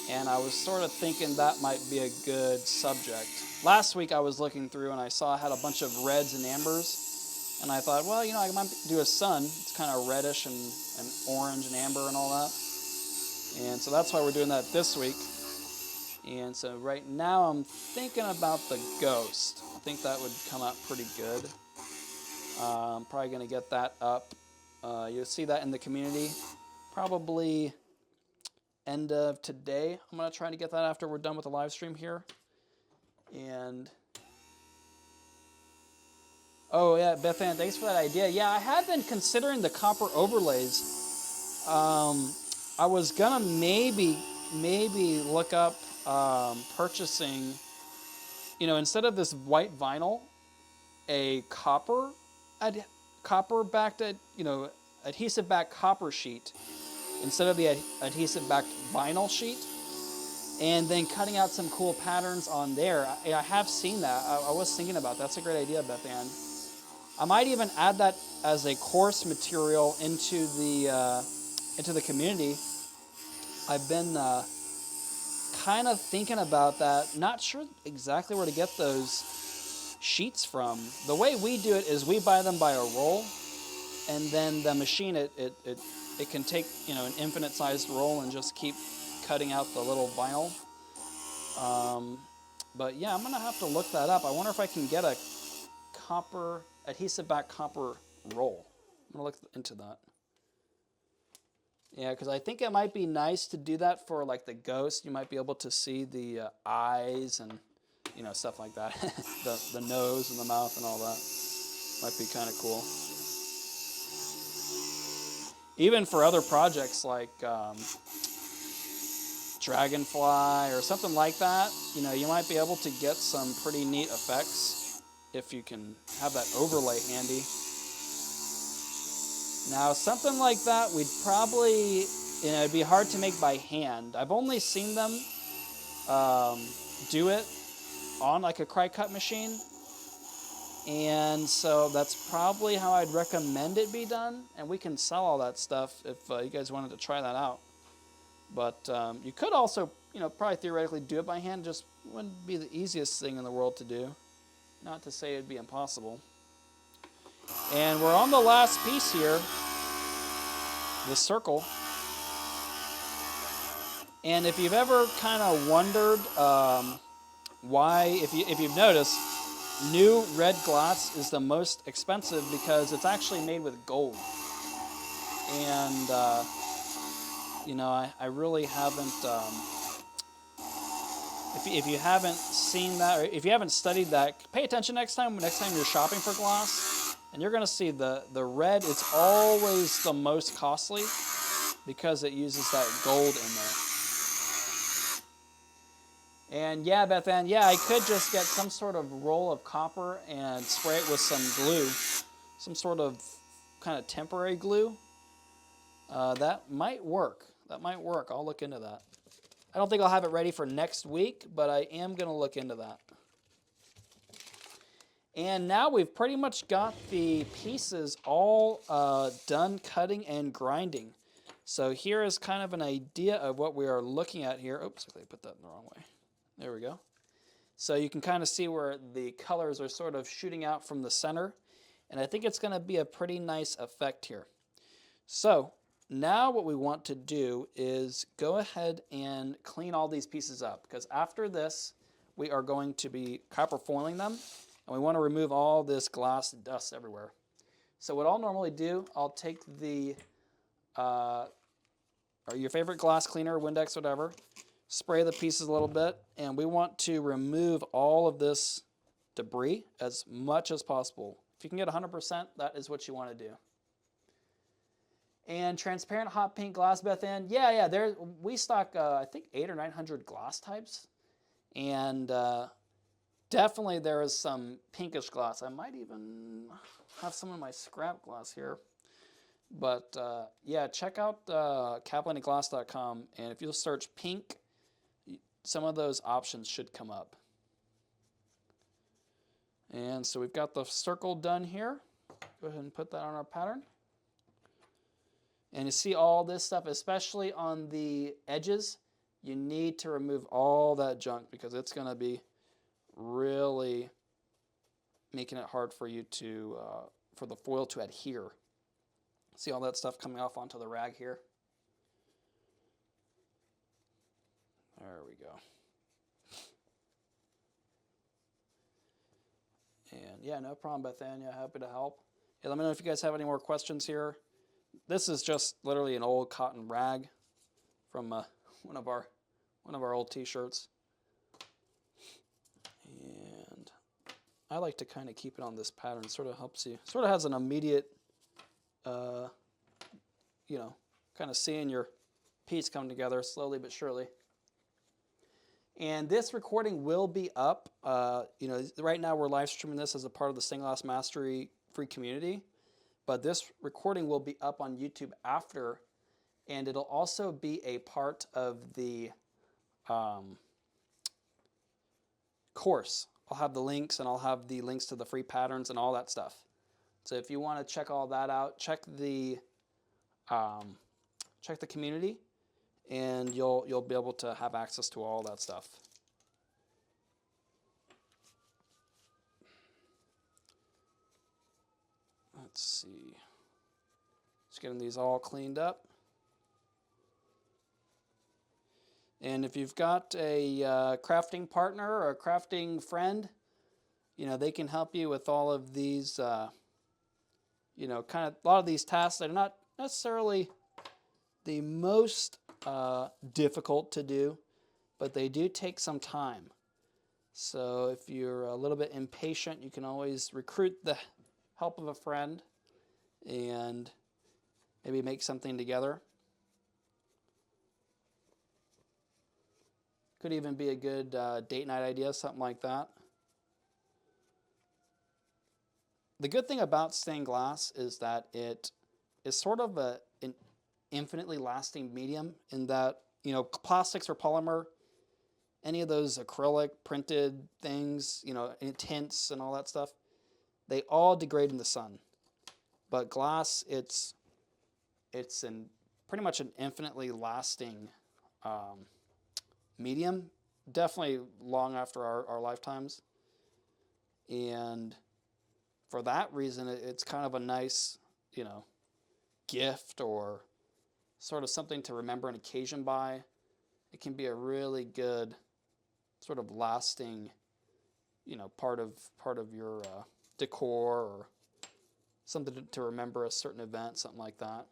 and I was sort of thinking that might be a good subject. Last week I was looking through and I saw I had a bunch of reds and ambers, and I thought, well, I might do a sun. It's kind of reddish and orange and amber and all that. And so that's why we're doing that this week. And so right now I'm thinking about the ghost. I think that would come out pretty good. I'm probably going to get that up. You'll see that in the community probably end of today. I'm going to try to get that after we're done with the live stream here. And oh yeah, Beth Ann, thanks for that idea. Yeah, I have been considering the copper overlays. I was gonna maybe look up purchasing, instead of this white vinyl, a copper-backed, adhesive-backed copper sheet instead of the adhesive-backed vinyl sheet, and then cutting out some cool patterns on there. I have seen that. I was thinking about that. That's a great idea, Beth Ann. I might even add that as a course material into the community. I've been kind of thinking about that. Not sure exactly where to get those sheets from. The way we do it is we buy them by a roll, and then the machine it can take an infinite sized roll and just keep cutting out the little vinyl. But yeah, I'm gonna have to look that up. I wonder if I can get a copper adhesive back copper roll. I'm gonna look into that. Yeah, because I think it might be nice to do that for like the ghost. You might be able to see the eyes and stuff like that, the nose and the mouth and all that. Might be kind of cool. Even for other projects like Dragonfly or something like that, you might be able to get some pretty neat effects if you can have that overlay handy. Now, something like that, we'd probably, it'd be hard to make by hand. I've only seen them do it on like a cry-cut machine. And so that's probably how I'd recommend it be done. And we can sell all that stuff if you guys wanted to try that out. But you could also, probably theoretically do it by hand. Just wouldn't be the easiest thing in the world to do. Not to say it'd be impossible. And we're on the last piece here, the circle. And if you've ever kind of wondered why, if you've noticed, new red glass is the most expensive because it's actually made with gold. And I really haven't. If you haven't seen that, or if you haven't studied that, pay attention next time you're shopping for glass, and you're going to see the red is always the most costly because it uses that gold in And yeah, Beth Ann, yeah, I could just get some sort of roll of copper and spray it with some glue, some sort of kind of temporary glue. That might work. That might work. I'll look into that. I don't think I'll have it ready for next week, but I am going to look into that. And now we've pretty much got the pieces all done cutting and grinding. So here is kind of an idea of what we are looking at here. Oops, I put that in the wrong way. There we go. So you can kind of see where the colors are sort of shooting out from the center. And I think it's going to be a pretty nice effect here. So now what we want to do is go ahead and clean all these pieces up, because after this we are going to be copper foiling them, and we want to remove all this glass dust everywhere. So what I'll normally do, I'll take the or your favorite glass cleaner, Windex, whatever, spray the pieces a little bit, and we want to remove all of this debris as much as possible. If you can get 100%, that is what you want to do. And transparent hot pink glass, Beth Ann. Yeah, there we stock I think 800 or 900 glass types, and definitely there is some pinkish glass. I might even have some of my scrap glass here, but yeah, check out caplandglass.com, and if you'll search pink, some of those options should come up. And so we've got the circle done here. Go ahead and put that on our pattern. And you see all this stuff, especially on the edges, you need to remove all that junk, because it's going to be really making it hard for you to, for the foil to adhere. See all that stuff coming off onto the rag here? There we go. And yeah, no problem, Bethania. Happy to help. Yeah, let me know if you guys have any more questions here. This is just literally an old cotton rag from one of our old T-shirts, and I like to kind of keep it on this pattern. It sort of helps you. Sort of has an immediate, you know, kind of seeing your piece come together slowly but surely. And this recording will be up. You know, right now we're live streaming this as a part of the Stained Glass Mastery free community. But this recording will be up on YouTube after, and it'll also be a part of the course. I'll have the links, and I'll have the links to the free patterns and all that stuff. So if you want to check all that out, check the community, and you'll be able to have access to all that stuff. Let's see. Just getting these all cleaned up. And if you've got a crafting partner or a crafting friend, you know, they can help you with all of these, you know, kind of a lot of these tasks that are not necessarily the most difficult to do, but they do take some time. So if you're a little bit impatient, you can always recruit the help of a friend and maybe make something together. Could even be a good date night idea, something like that. The good thing about stained glass is that it is sort of an infinitely lasting medium, in that, you know, plastics or polymer, any of those acrylic printed things, you know, tints and all that stuff, they all degrade in the sun. But glass, it's pretty much an infinitely lasting medium, definitely long after our lifetimes. And for that reason, it's kind of a nice, you know, gift, or sort of something to remember an occasion by. It can be a really good sort of lasting, you know, part of your decor, or something to remember a certain event, something like that.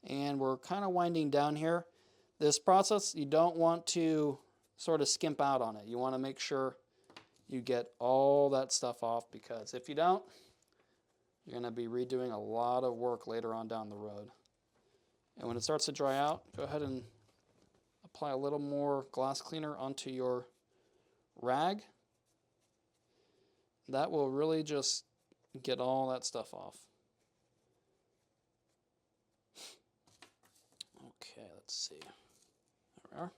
And we're kind of winding down here. This process, you don't want to sort of skimp out on it. You want to make sure you get all that stuff off, because if you don't, you're going to be redoing a lot of work later on down the road. And when it starts to dry out, go ahead and apply a little more glass cleaner onto your rag. That will really just get all that stuff off. Okay, let's see. There we are.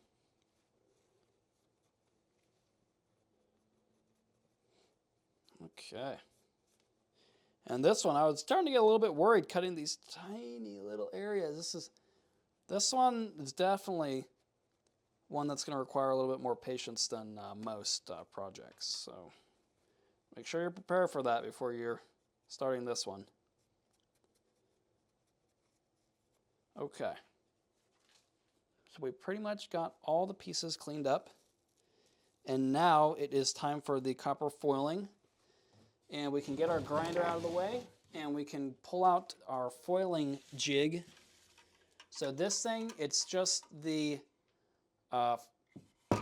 Okay. And this one, I was starting to get a little bit worried cutting these tiny little areas. This one is definitely one that's going to require a little bit more patience than most projects. So make sure you're prepared for that before you're starting this one. Okay. So we pretty much got all the pieces cleaned up. And now it is time for the copper foiling. And we can get our grinder out of the way, and we can pull out our foiling jig. So this thing, it's just the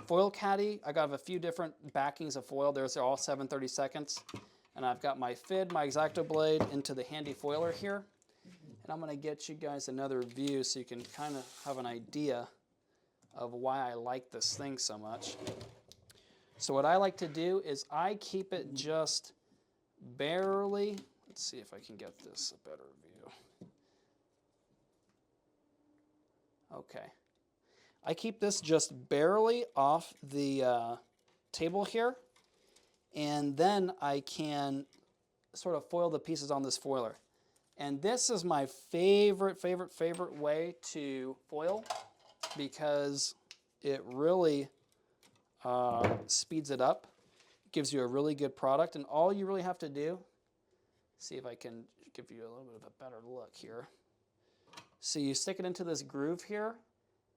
foil caddy. I got a few different backings of foil. They're all 7/32. And I've got my FID, my X-Acto blade into the handy foiler here. And I'm going to get you guys another view so you can kind of have an idea of why I like this thing so much. So what I like to do is I keep it just barely, let's see if I can get this a better view. Okay. I keep this just barely off the table here, and then I can sort of foil the pieces on this foiler. And this is my favorite way to foil because it really speeds it up. Gives you a really good product, and all you really have to do, see if I can give you a little bit of a better look here. So you stick it into this groove here,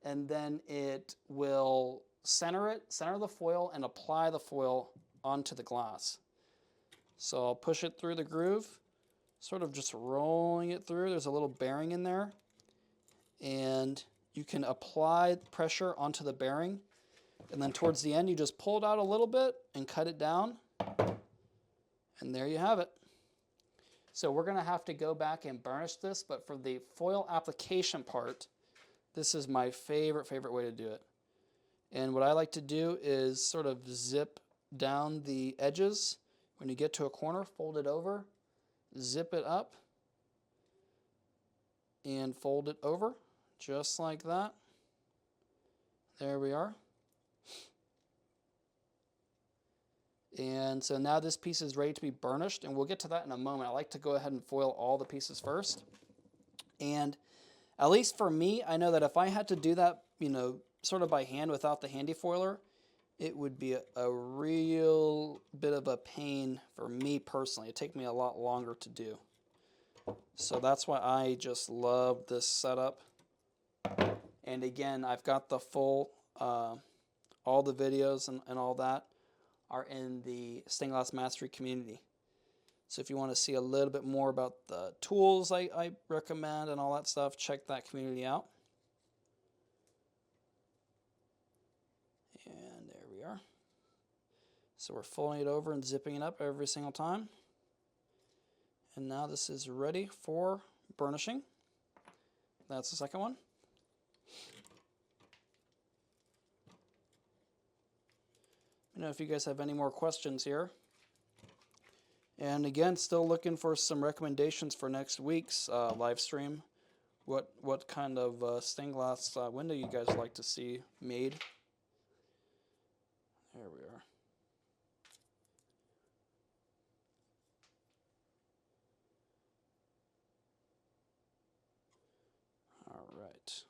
and then it will center the foil, and apply the foil onto the glass. So I'll push it through the groove, sort of just rolling it through. There's a little bearing in there, and you can apply pressure onto the bearing. And then towards the end, you just pull it out a little bit and cut it down. And there you have it. So we're going to have to go back and burnish this, but for the foil application part, this is my favorite way to do it. And what I like to do is sort of zip down the edges. When you get to a corner, fold it over, zip it up, and fold it over, just like that. There we are. And so now this piece is ready to be burnished, and we'll get to that in a moment. I like to go ahead and foil all the pieces first. And at least for me, I know that if I had to do that, sort of by hand without the handy foiler, it would be a real bit of a pain for me personally. It'd take me a lot longer to do. So that's why I just love this setup. And again, I've got the full, all the videos and all that are in the Stained Glass Mastery community. So if you want to see a little bit more about the tools I recommend and all that stuff, check that community out. And there we are. So we're folding it over and zipping it up every single time. And now this is ready for burnishing. That's the second one. If you guys have any more questions here. And again, still looking for some recommendations for next week's live stream. What kind of stained glass window you guys like to see made. There we are. All right.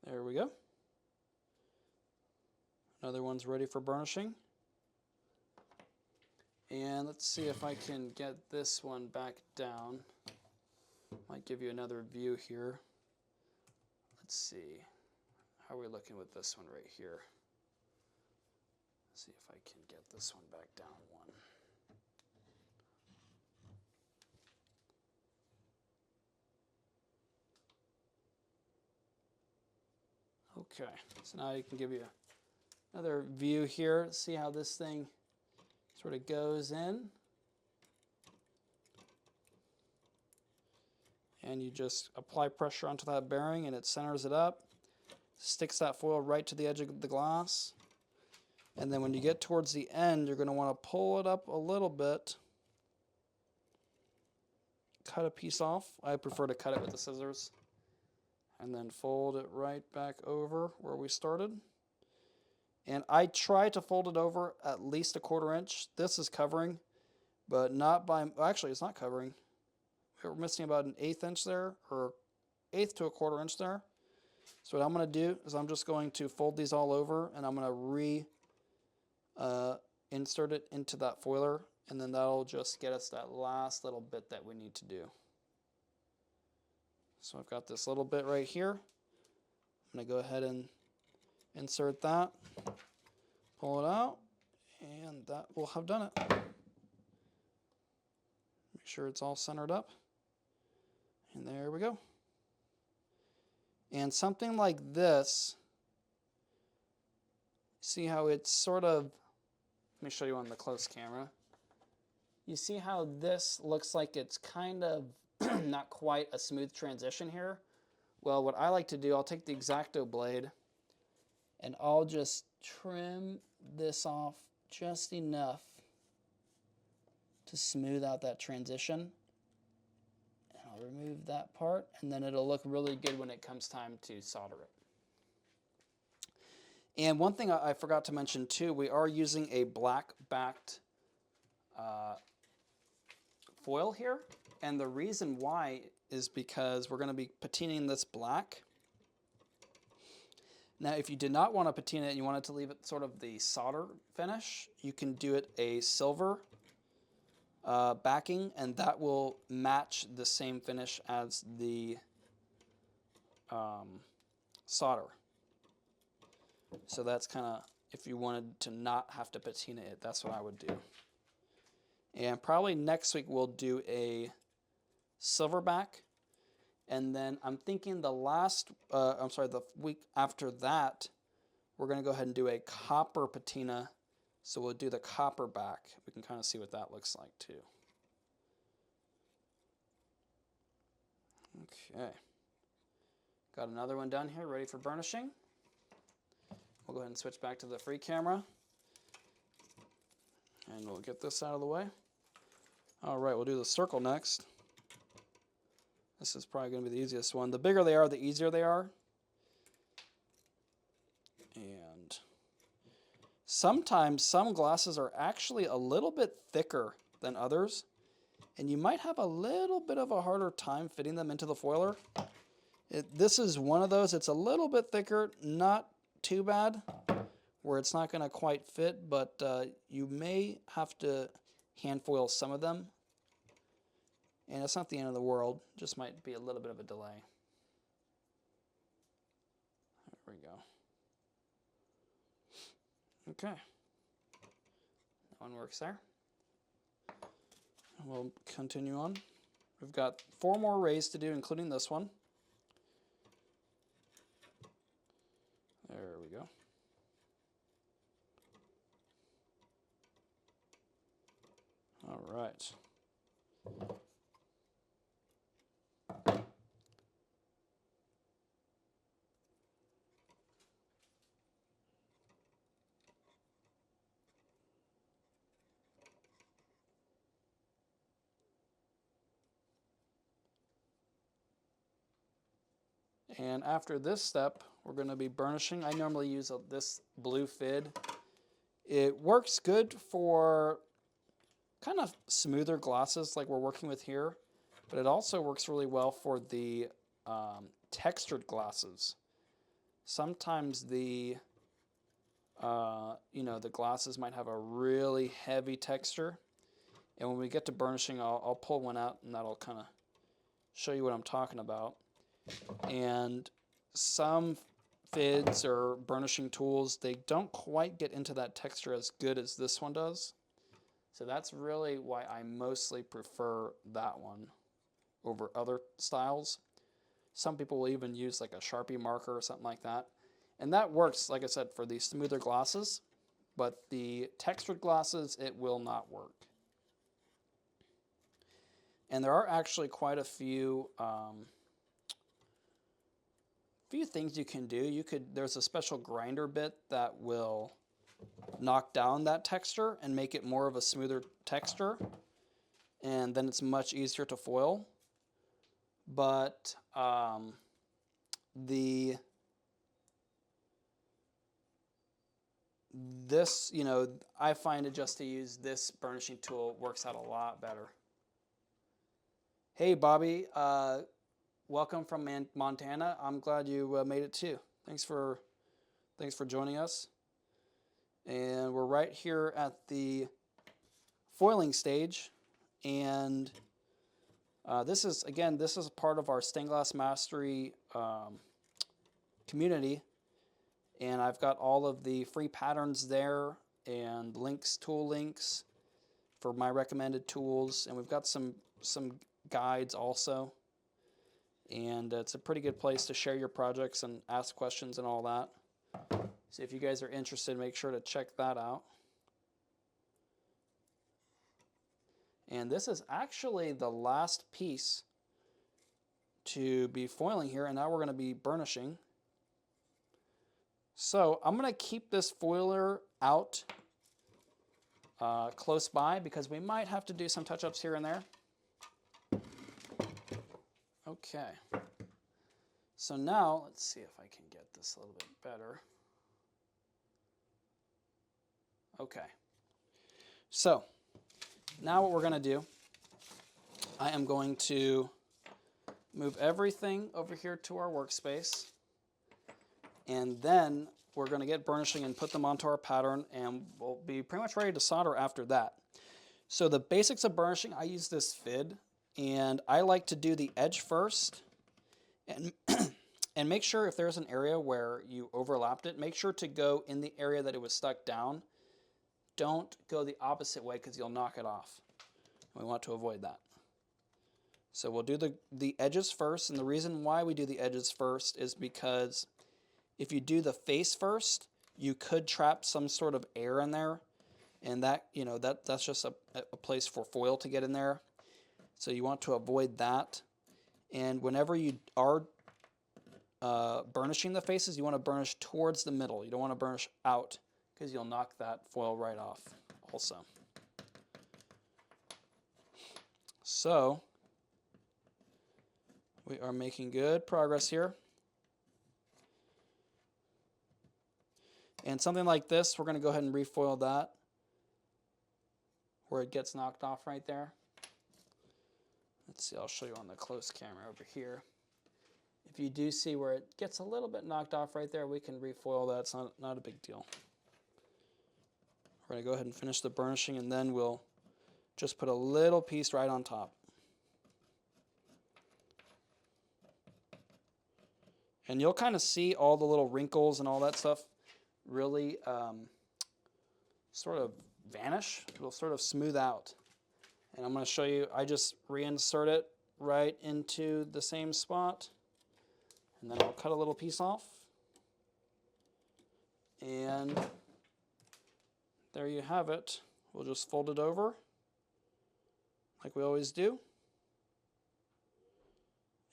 There we go. Another one's ready for burnishing. And let's see if I can get this one back down. Might give you another view here. Let's see. How are we looking with this one right here? Let's see if I can get this one back down one. Okay, so now you can give you another view here. See how this thing sort of goes in. and you just apply pressure onto that bearing and it centers it up, sticks that foil right to the edge of the glass, and then when you get towards the end, you're going to want to pull it up a little bit, cut a piece off. I prefer to cut it with the scissors, and then fold it right back over where we started. And I try to fold it over at least 1/4 inch. This is covering, but not by, actually it's not covering. We're missing about 1/8 inch there, or 1/8 to 1/4 inch there. So what I'm going to do is I'm just going to fold these all over, and I'm going to insert it into that foiler, and then that'll just get us that last little bit that we need to do. So I've got this little bit right here. I'm going to go ahead and insert that, pull it out, and that will have done it. Make sure it's all centered up, and there we go. And something like this, see how it's sort of, let me show you on the close camera. You see how this looks like it's kind of not quite a smooth transition here? Well, what I like to do, I'll take the X-Acto blade and I'll just trim this off just enough to smooth out that transition. And I'll remove that part, and then it'll look really good when it comes time to solder it. And one thing I forgot to mention too, we are using a black backed foil here. And the reason why is because we're going to be patinaing this black. Now, if you did not want to patina it and you wanted to leave it sort of the solder finish, you can do it a silver backing, and that will match the same finish as the solder. So that's kind of, if you wanted to not have to patina it, that's what I would do. And probably next week we'll do a silverback, and then I'm thinking the week after that, we're going to go ahead and do a copper patina. So we'll do the copper back. We can kind of see what that looks like too. Okay. Got another one done here, ready for burnishing. We'll go ahead and switch back to the free camera. And we'll get this out of the way. All right, we'll do the circle next. This is probably going to be the easiest one. The bigger they are, the easier they are. And sometimes some glasses are actually a little bit thicker than others, and you might have a little bit of a harder time fitting them into the foiler. This is one of those. It's a little bit thicker, not too bad, where it's not going to quite fit, but you may have to hand foil some of them. And it's not the end of the world, just might be a little bit of a delay. There we go. Okay. That one works there. We'll continue on. We've got 4 more rays to do, including this one. There we go. All right. And after this step, we're going to be burnishing. I normally use this blue fid. It works good for kind of smoother glosses like we're working with here, but it also works really well for the textured glosses. Sometimes the the glosses might have a really heavy texture, and when we get to burnishing, I'll pull one out and that'll kind of show you what I'm talking about. And some fids or burnishing tools, they don't quite get into that texture as good as this one does. So that's really why I mostly prefer that one over other styles. Some people will even use like a Sharpie marker or something like that. And that works, like I said, for the smoother glosses, but the textured glosses, it will not work. And there are actually quite a few things you can do. There's a special grinder bit that will knock down that texture and make it more of a smoother texture, and then it's much easier to foil. But this, you know, I find it just to use this burnishing tool works out a lot better. Hey Bobby, welcome from Montana. I'm glad you made it too. Thanks for joining us. And we're right here at the foiling stage, and this is a part of our Stained Glass Mastery community, and I've got all of the free patterns there and links, tool links for my recommended tools, and we've got some guides also, and it's a pretty good place to share your projects and ask questions and all that. So if you guys are interested, make sure to check that out. And this is actually the last piece to be foiling here, and now we're going to be burnishing. So I'm going to keep this foiler out close by because we might have to do some touch-ups here and there. Okay. So now, let's see if I can get this a little bit better. Okay. So now what we're going to do, I am going to move everything over here to our workspace, and then we're going to get burnishing and put them onto our pattern, and we'll be pretty much ready to solder after that. So the basics of burnishing, I use this FID, and I like to do the edge first, and and make sure if there's an area where you overlapped it, make sure to go in the area that it was stuck down. Don't go the opposite way because you'll knock it off. We want to avoid that. So we'll do the edges first, and the reason why we do the edges first is because if you do the face first, you could trap some sort of air in there, and that, you know, that's just a place for foil to get in there. So you want to avoid that. And whenever you are burnishing the faces, you want to burnish towards the middle. You don't want to burnish out because you'll knock that foil right off also. So we are making good progress here. And something like this, we're going to go ahead and refoil that where it gets knocked off right there. Let's see, I'll show you on the close camera over here. If you do see where it gets a little bit knocked off right there, we can refoil that. It's not a big deal. We're going to go ahead and finish the burnishing, and then we'll just put a little piece right on top. And you'll kind of see all the little wrinkles and all that stuff really sort of vanish. It'll sort of smooth out. And I'm going to show you, I just reinsert it right into the same spot. And then I'll cut a little piece off. And there you have it. We'll just fold it over like we always do.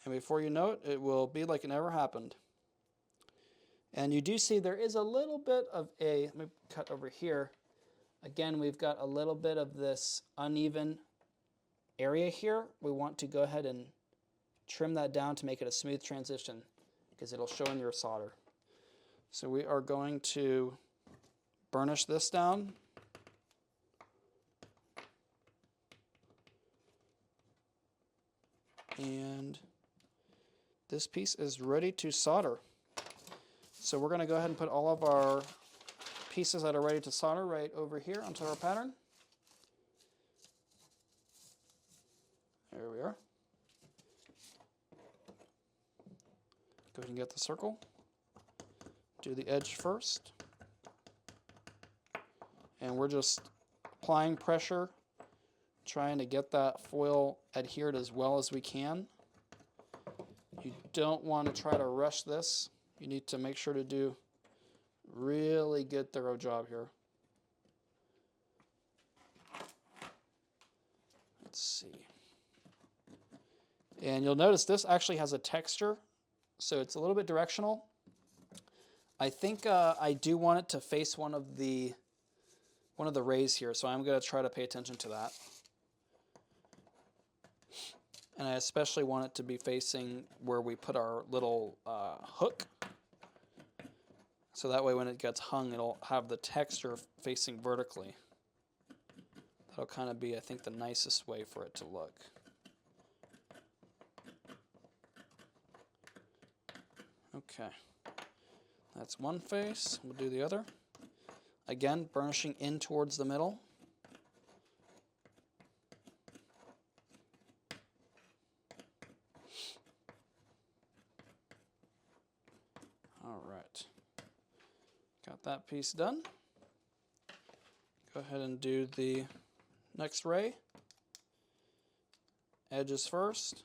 And before you know it, it will be like it never happened. And you do see there is a little bit of let me cut over here. Again, we've got a little bit of this uneven area here. We want to go ahead and trim that down to make it a smooth transition because it'll show in your solder. So we are going to burnish this down. And this piece is ready to solder. So we're going to go ahead and put all of our pieces that are ready to solder right over here onto our pattern. There we are. Go ahead and get the circle. Do the edge first. And we're just applying pressure, trying to get that foil adhered as well as we can. You don't want to try to rush this. You need to make sure to do really good thorough job here. Let's see. And you'll notice this actually has a texture, so it's a little bit directional. I think I do want it to face one of the rays here, so I'm going to try to pay attention to that. And I especially want it to be facing where we put our little hook. So that way when it gets hung, it'll have the texture facing vertically. That'll kind of be, I think, the nicest way for it to look. Okay. That's one face. We'll do the other. Again, burnishing in towards the middle. All right. Got that piece done. Go ahead and do the next ray. Edges first,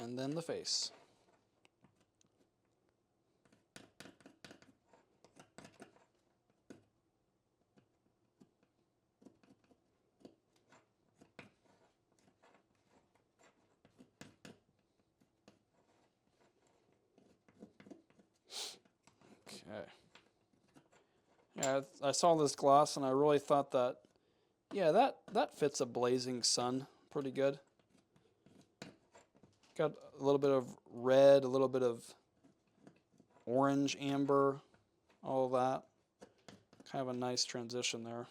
and then the face. Okay. Yeah, I saw this gloss and I really thought that, yeah, that fits a blazing sun pretty good. Got a little bit of red, a little bit of orange, amber, all of that. Kind of a nice transition there.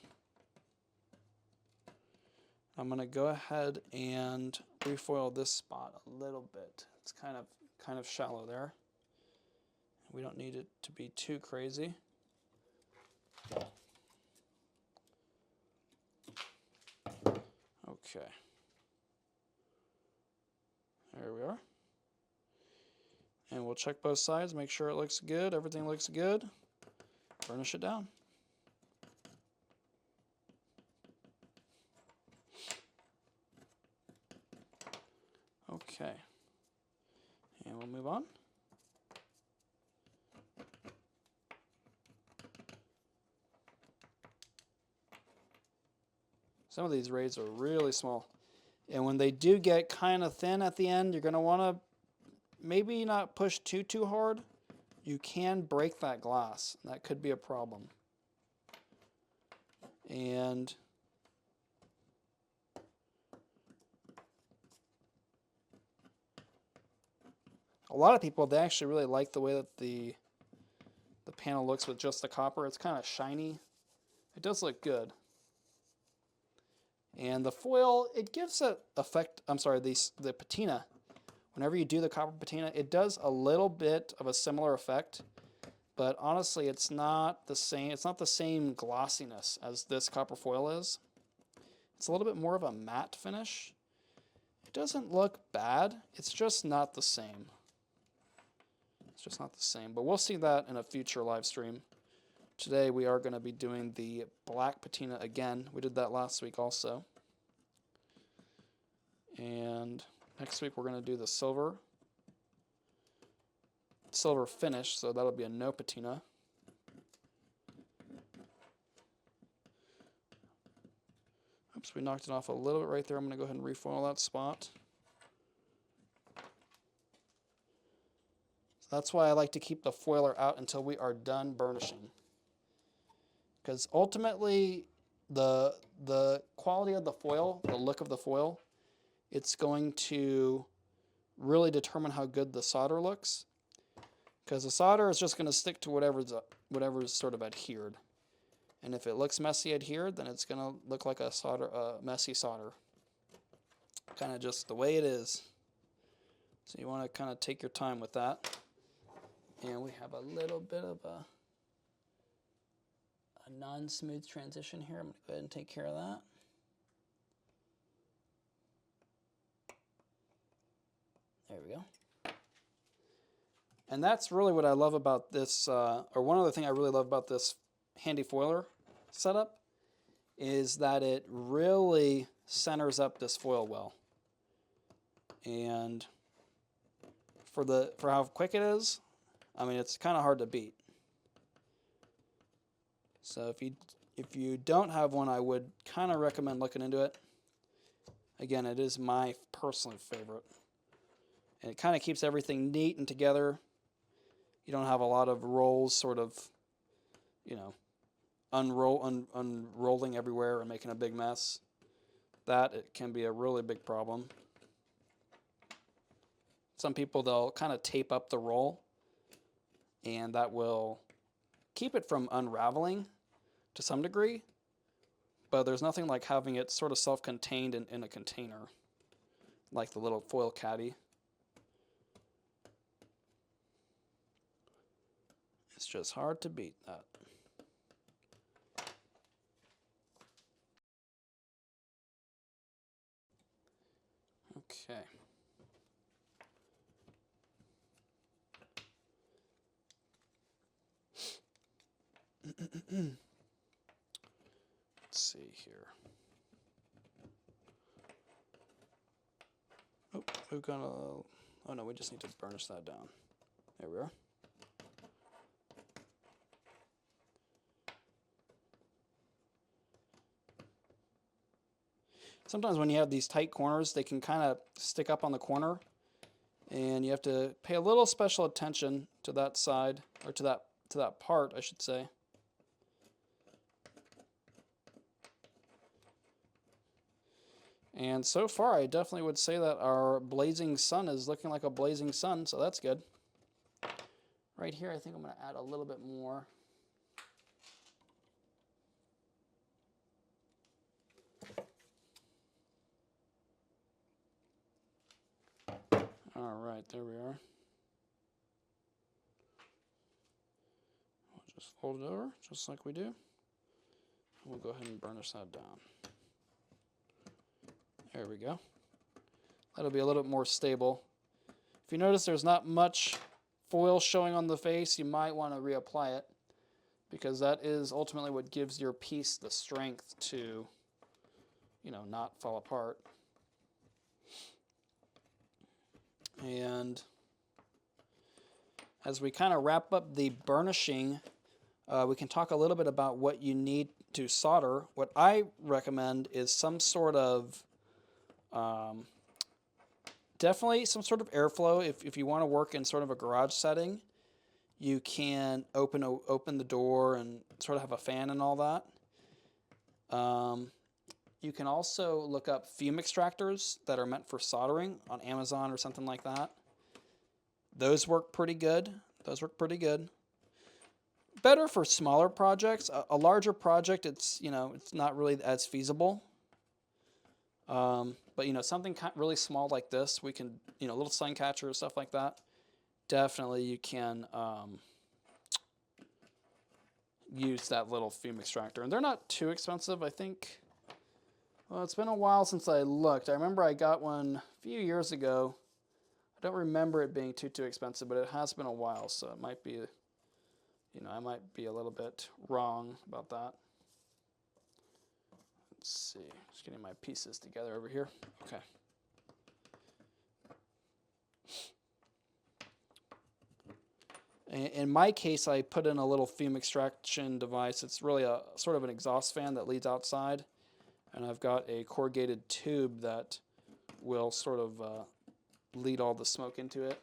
I'm going to go ahead and refoil this spot a little bit. It's kind of shallow there. We don't need it to be too crazy. Okay. There we are. And we'll check both sides, make sure it looks good, everything looks good. Burnish it down. Okay. And we'll move on. Some of these rays are really small. And when they do get kind of thin at the end, you're going to want to maybe not push too hard. You can break that glass. That could be a problem. And a lot of people, they actually really like the way that the panel looks with just the copper. It's kind of shiny. It does look good. And the foil, it gives an effect, the patina. Whenever you do the copper patina, it does a little bit of a similar effect, but honestly, it's not the same. It's not the same glossiness as this copper foil is. It's a little bit more of a matte finish. It doesn't look bad. It's just not the same. It's just not the same, but we'll see that in a future live stream. Today we are going to be doing the black patina again. We did that last week also. And next week we're going to do the silver finish, so that'll be a no patina. Oops, we knocked it off a little bit right there. I'm going to go ahead and refoil that spot. So that's why I like to keep the foiler out until we are done burnishing. Because ultimately, the quality of the foil, the look of the foil, it's going to really determine how good the solder looks. Because the solder is just going to stick to whatever's sort of adhered. And if it looks messy adhered, then it's going to look like a messy solder. Kind of just the way it is. So you want to kind of take your time with that. And we have a little bit of a non-smooth transition here. I'm going to go ahead and take care of that. There we go. And that's really what I love about this, or one other thing I really love about this handy foiler setup, is that it really centers up this foil well. And for how quick it is, I mean, it's kind of hard to beat. So if you don't have one, I would kind of recommend looking into it. Again, it is my personal favorite. And it kind of keeps everything neat and together. You don't have a lot of rolls sort of, you know, unrolling everywhere and making a big mess. That it can be a really big problem. Some people, they'll kind of tape up the roll, and that will keep it from unraveling to some degree, but there's nothing like having it sort of self-contained in a container, like the little foil caddy. It's just hard to beat that. Okay. Let's see here. Oh, we've got a... Oh no, we just need to burnish that down. There we are. Sometimes when you have these tight corners, they can kind of stick up on the corner, and you have to pay a little special attention to that side, or to that part, I should say. And so far, I definitely would say that our blazing sun is looking like a blazing sun, so that's good. Right here, I think I'm going to add a little bit more. All right, there we are. We'll just fold it over, just like we do. And we'll go ahead and burnish that down. There we go. That'll be a little bit more stable. If you notice there's not much foil showing on the face, you might want to reapply it, because that is ultimately what gives your piece the strength to, you know, not fall apart. And as we kind of wrap up the burnishing, we can talk a little bit about what you need to solder. What I recommend is some sort of definitely some sort of airflow. If you want to work in sort of a garage setting, you can open the door and sort of have a fan and all that. You can also look up fume extractors that are meant for soldering on Amazon or something like that. Those work pretty good. Better for smaller projects. A larger project, it's not really as feasible. But something really small like this, we can, little sun catcher, stuff like that. Definitely you can use that little fume extractor. And they're not too expensive, I think. Well, it's been a while since I looked. I remember I got one a few years ago. I don't remember it being too expensive, but it has been a while, so it might be, I might be a little bit wrong about that. Let's see, just getting my pieces together over here. Okay. In my case, I put in a little fume extraction device. It's really a sort of an exhaust fan that leads outside, and I've got a corrugated tube that will sort of lead all the smoke into it,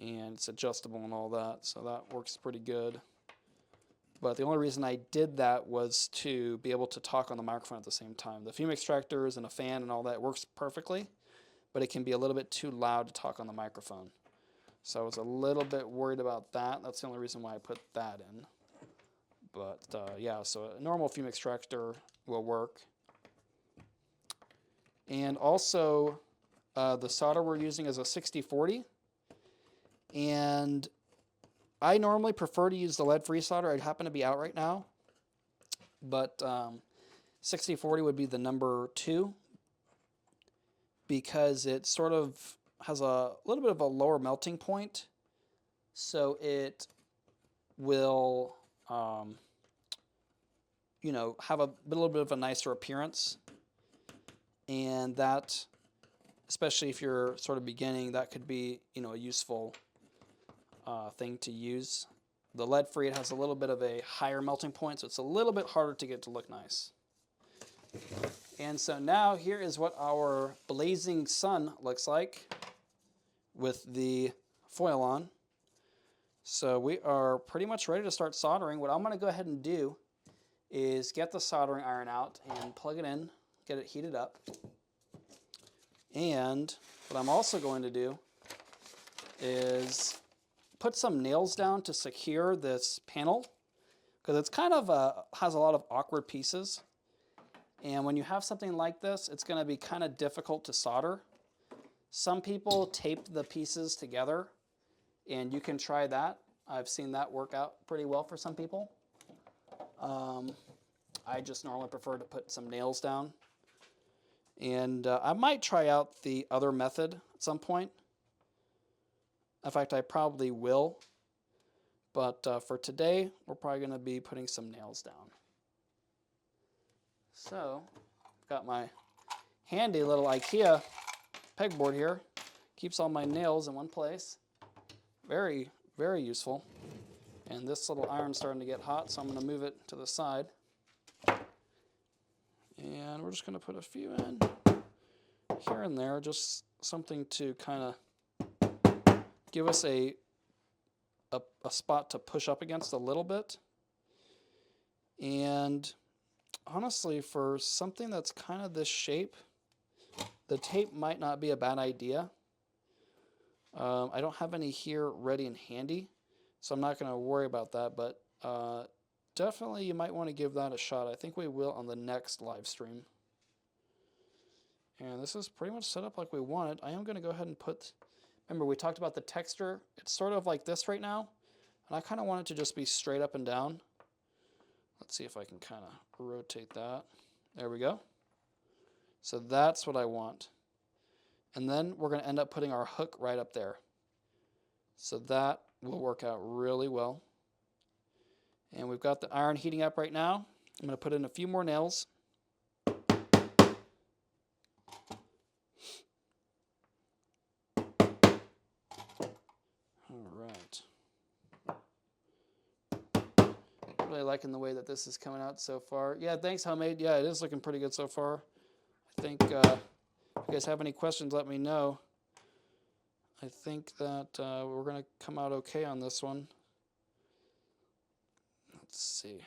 and it's adjustable and all that, so that works pretty good. But the only reason I did that was to be able to talk on the microphone at the same time. The fume extractors and a fan and all that works perfectly, but it can be a little bit too loud to talk on the microphone. So I was a little bit worried about that. That's the only reason why I put that in. But yeah, so a normal fume extractor will work. And also, the solder we're using is a 6040. And I normally prefer to use the lead-free solder. I happen to be out right now. But 6040 would be the number 2, because it sort of has a little bit of a lower melting point. So it will, have a little bit of a nicer appearance. And that, especially if you're sort of beginning, that could be, a useful thing to use. The lead-free, it has a little bit of a higher melting point, so it's a little bit harder to get to look nice. And so now here is what our blazing sun looks like with the foil on. So we are pretty much ready to start soldering. What I'm going to go ahead and do is get the soldering iron out and plug it in, get it heated up. And what I'm also going to do is put some nails down to secure this panel, because it's kind of has a lot of awkward pieces. And when you have something like this, it's going to be kind of difficult to solder. Some people tape the pieces together, and you can try that. I've seen that work out pretty well for some people. I just normally prefer to put some nails down. And I might try out the other method at some point. In fact, I probably will. But for today, we're probably going to be putting some nails down. So, I've got my handy little IKEA pegboard here. Keeps all my nails in one place. Very, very useful. And this little iron's starting to get hot, so I'm going to move it to the side. And we're just going to put a few in here and there, just something to kind of give us a spot to push up against a little bit. And honestly, for something that's kind of this shape, the tape might not be a bad idea. I don't have any here ready and handy, so I'm not going to worry about that, but definitely you might want to give that a shot. I think we will on the next live stream. And this is pretty much set up like we want it. I am going to go ahead and put, remember we talked about the texture. It's sort of like this right now, and I kind of want it to just be straight up and down. Let's see if I can kind of rotate that. There we go. So that's what I want. And then we're going to end up putting our hook right up there. So that will work out really well. And we've got the iron heating up right now. I'm going to put in a few more nails. All right. Really liking the way that this is coming out so far. Yeah, thanks, Homemade. Yeah, it is looking pretty good so far. I think if you guys have any questions, let me know. I think that we're going to come out okay on this one. Let's see.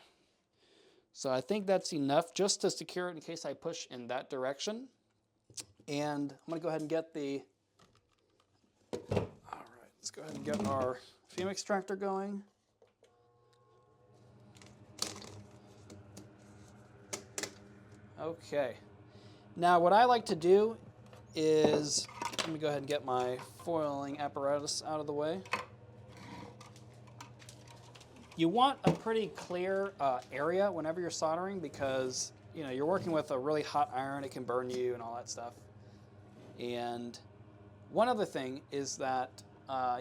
So I think that's enough just to secure it in case I push in that direction. And I'm going to go ahead and get the... All right, let's go ahead and get our fume extractor going. Okay. Now what I like to do is, let me go ahead and get my foiling apparatus out of the way. You want a pretty clear area whenever you're soldering, because you're working with a really hot iron, it can burn you and all that stuff. And one other thing is that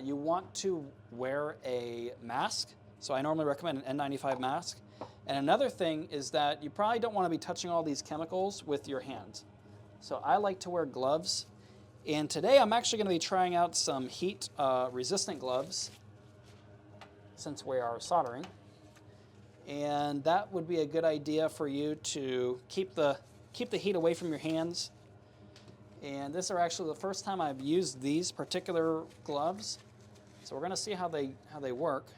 you want to wear a mask. So I normally recommend an N95 mask. And another thing is that you probably don't want to be touching all these chemicals with your hands. So I like to wear gloves. And today I'm actually going to be trying out some heat resistant gloves, since we are soldering. And that would be a good idea for you to keep the heat away from your hands. And this are actually the first time I've used these particular gloves. So we're going to see how they work.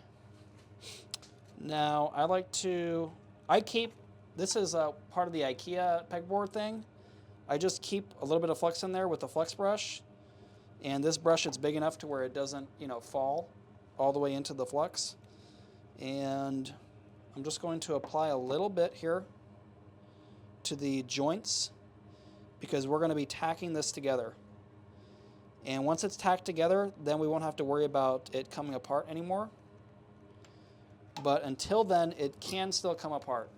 Now this is a part of the IKEA pegboard thing. I just keep a little bit of flux in there with the flux brush. And this brush is big enough to where it doesn't, fall all the way into the flux. And I'm just going to apply a little bit here to the joints, because we're going to be tacking this together. And once it's tacked together, then we won't have to worry about it coming apart anymore. But until then, it can still come apart.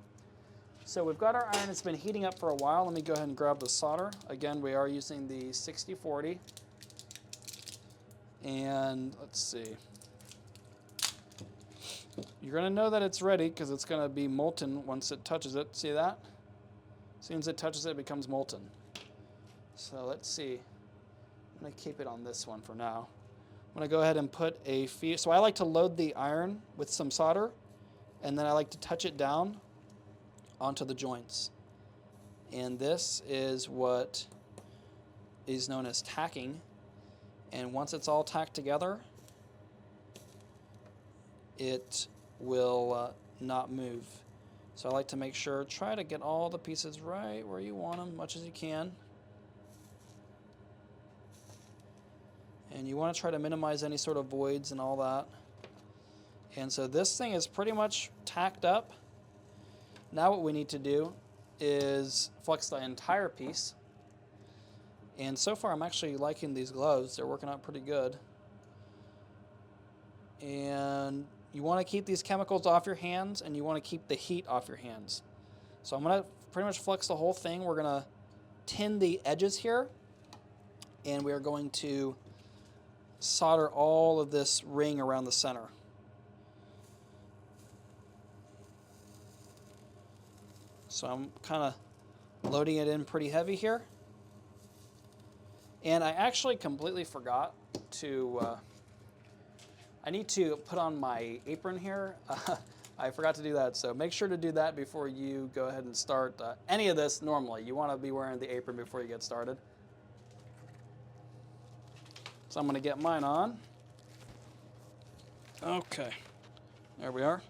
So we've got our iron. It's been heating up for a while. Let me go ahead and grab the solder. Again, we are using the 6040. And let's see. You're going to know that it's ready because it's going to be molten once it touches it. See that? As soon as it touches it, it becomes molten. So let's see. I'm going to keep it on this one for now. I'm going to go ahead and put a few. So I like to load the iron with some solder, and then I like to touch it down onto the joints. And this is what is known as tacking. And once it's all tacked together, it will not move. So I like to make sure, try to get all the pieces right where you want them, much as you can. And you want to try to minimize any sort of voids and all that. And so this thing is pretty much tacked up. Now what we need to do is flex the entire piece. And so far I'm actually liking these gloves. They're working out pretty good. And you want to keep these chemicals off your hands, and you want to keep the heat off your hands. So I'm going to pretty much flex the whole thing. We're going to tin the edges here, and we are going to solder all of this ring around the center. So I'm kind of loading it in pretty heavy here. And I actually completely forgot to, I need to put on my apron here. I forgot to do that, so make sure to do that before you go ahead and start any of this normally. You want to be wearing the apron before you get started. So I'm going to get mine on. Okay, there we are.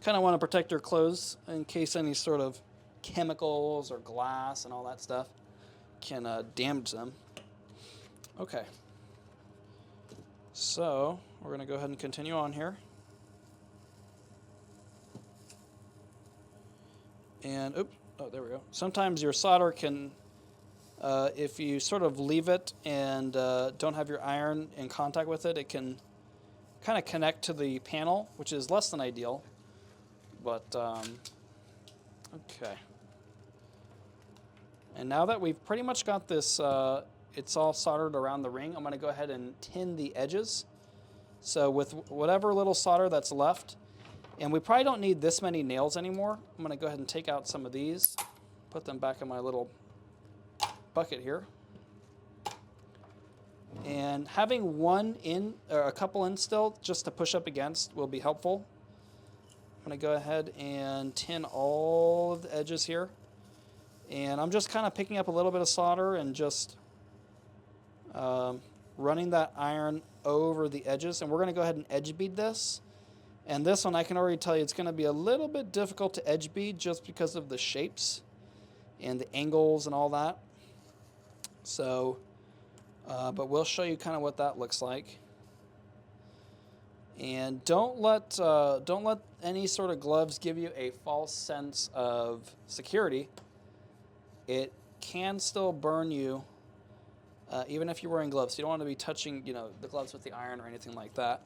Kind of want to protect your clothes in case any sort of chemicals or glass and all that stuff can damage them. Okay, so we're going to go ahead and continue on here. And, oops, oh, there we go. Sometimes your solder can, if you sort of leave it and don't have your iron in contact with it, it can kind of connect to the panel, which is less than ideal. But, okay. And now that we've pretty much got this, it's all soldered around the ring, I'm going to go ahead and tin the edges. So with whatever little solder that's left, and we probably don't need this many nails anymore, I'm going to go ahead and take out some of these, put them back in my little bucket here. And having one in, or a couple in still, just to push up against will be helpful. I'm going to go ahead and tin all of the edges here. And I'm just kind of picking up a little bit of solder and just running that iron over the edges. And we're going to go ahead and edge bead this. And this one, I can already tell you, it's going to be a little bit difficult to edge bead just because of the shapes and the angles and all that. So, but we'll show you kind of what that looks like. And don't let any sort of gloves give you a false sense of security. It can still burn you, even if you're wearing gloves. You don't want to be touching, the gloves with the iron or anything like that.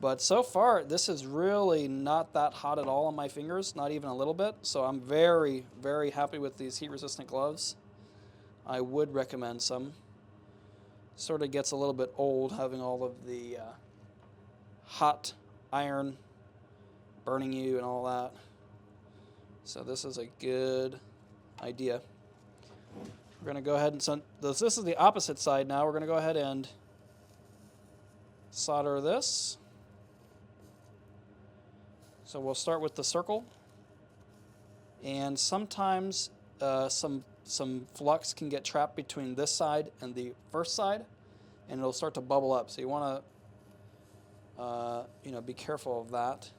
But so far, this is really not that hot at all on my fingers, not even a little bit. So I'm very, very happy with these heat-resistant gloves. I would recommend some. Sort of gets a little bit old having all of the hot iron burning you and all that. So this is a good idea. We're going to go ahead and this is the opposite side now. We're going to go ahead and solder this. So we'll start with the circle. And sometimes some flux can get trapped between this side and the first side, and it'll start to bubble up. So you want to be careful of that.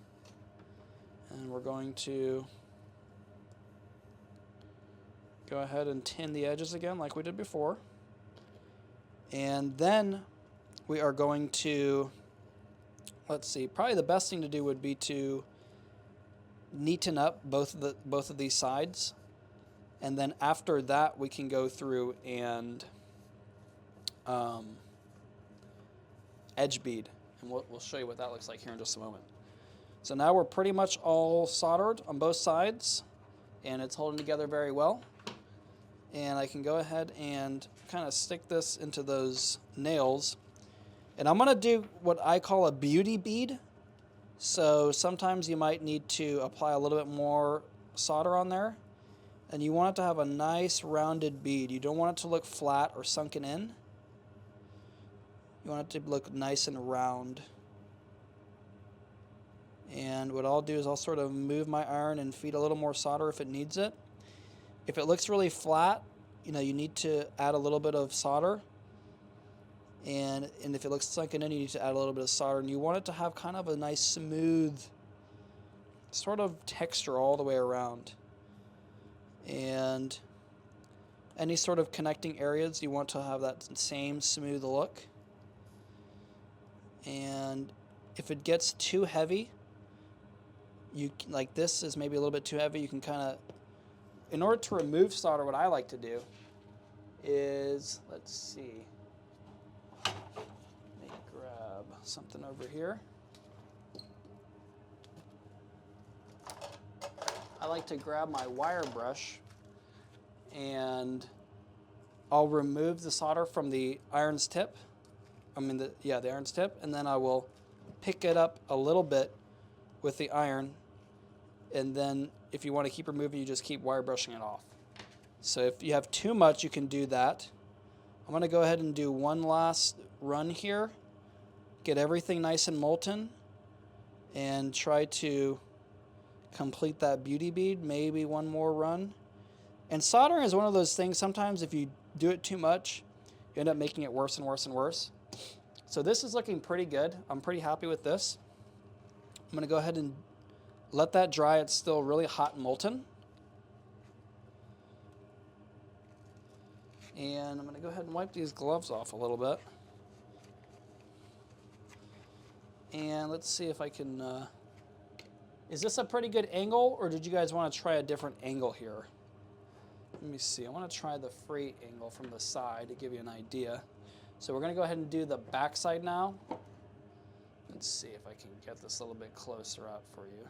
And we're going to go ahead and tin the edges again like we did before. And then we are going to, let's see, probably the best thing to do would be to neaten up both of these sides. And then after that, we can go through and edge bead. And we'll show you what that looks like here in just a moment. So now we're pretty much all soldered on both sides, and it's holding together very well. And I can go ahead and kind of stick this into those nails. And I'm going to do what I call a beauty bead. So sometimes you might need to apply a little bit more solder on there. And you want it to have a nice rounded bead. You don't want it to look flat or sunken in. You want it to look nice and round. And what I'll do is I'll sort of move my iron and feed a little more solder if it needs it. If it looks really flat, you need to add a little bit of solder. And if it looks sunken in, you need to add a little bit of solder. And you want it to have kind of a nice smooth sort of texture all the way around. And any sort of connecting areas, you want to have that same smooth look. And if it gets too heavy, like this is maybe a little bit too heavy, you can kind of, in order to remove solder, what I like to do is, let's see, let me grab something over here. I like to grab my wire brush and I'll remove the solder from the iron's tip. The iron's tip, and then I will pick it up a little bit with the iron, and then if you want to keep removing, you just keep wire brushing it off. So if you have too much, you can do that. I'm going to go ahead and do one last run here, get everything nice and molten, and try to complete that beauty bead, maybe one more run. And soldering is one of those things, sometimes if you do it too much, you end up making it worse and worse and worse. So this is looking pretty good. I'm pretty happy with this. I'm going to go ahead and let that dry. It's still really hot and molten. And I'm going to go ahead and wipe these gloves off a little bit. And let's see if I can... is this a pretty good angle, or did you guys want to try a different angle here? Let me see. I want to try the free angle from the side to give you an idea. So we're going to go ahead and do the back side now. Let's see if I can get this a little bit closer up for you.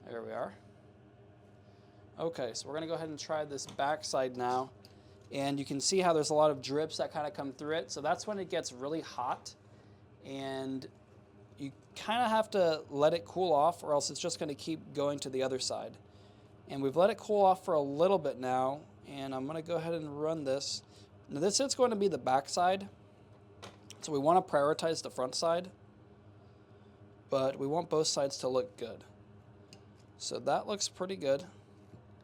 There we are. Okay, so we're going to go ahead and try this back side now. And you can see how there's a lot of drips that kind of come through it. So that's when it gets really hot. And you kind of have to let it cool off, or else it's just going to keep going to the other side. And we've let it cool off for a little bit now. And I'm going to go ahead and run this. Now this is going to be the back side. So we want to prioritize the front side. But we want both sides to look good. So that looks pretty good.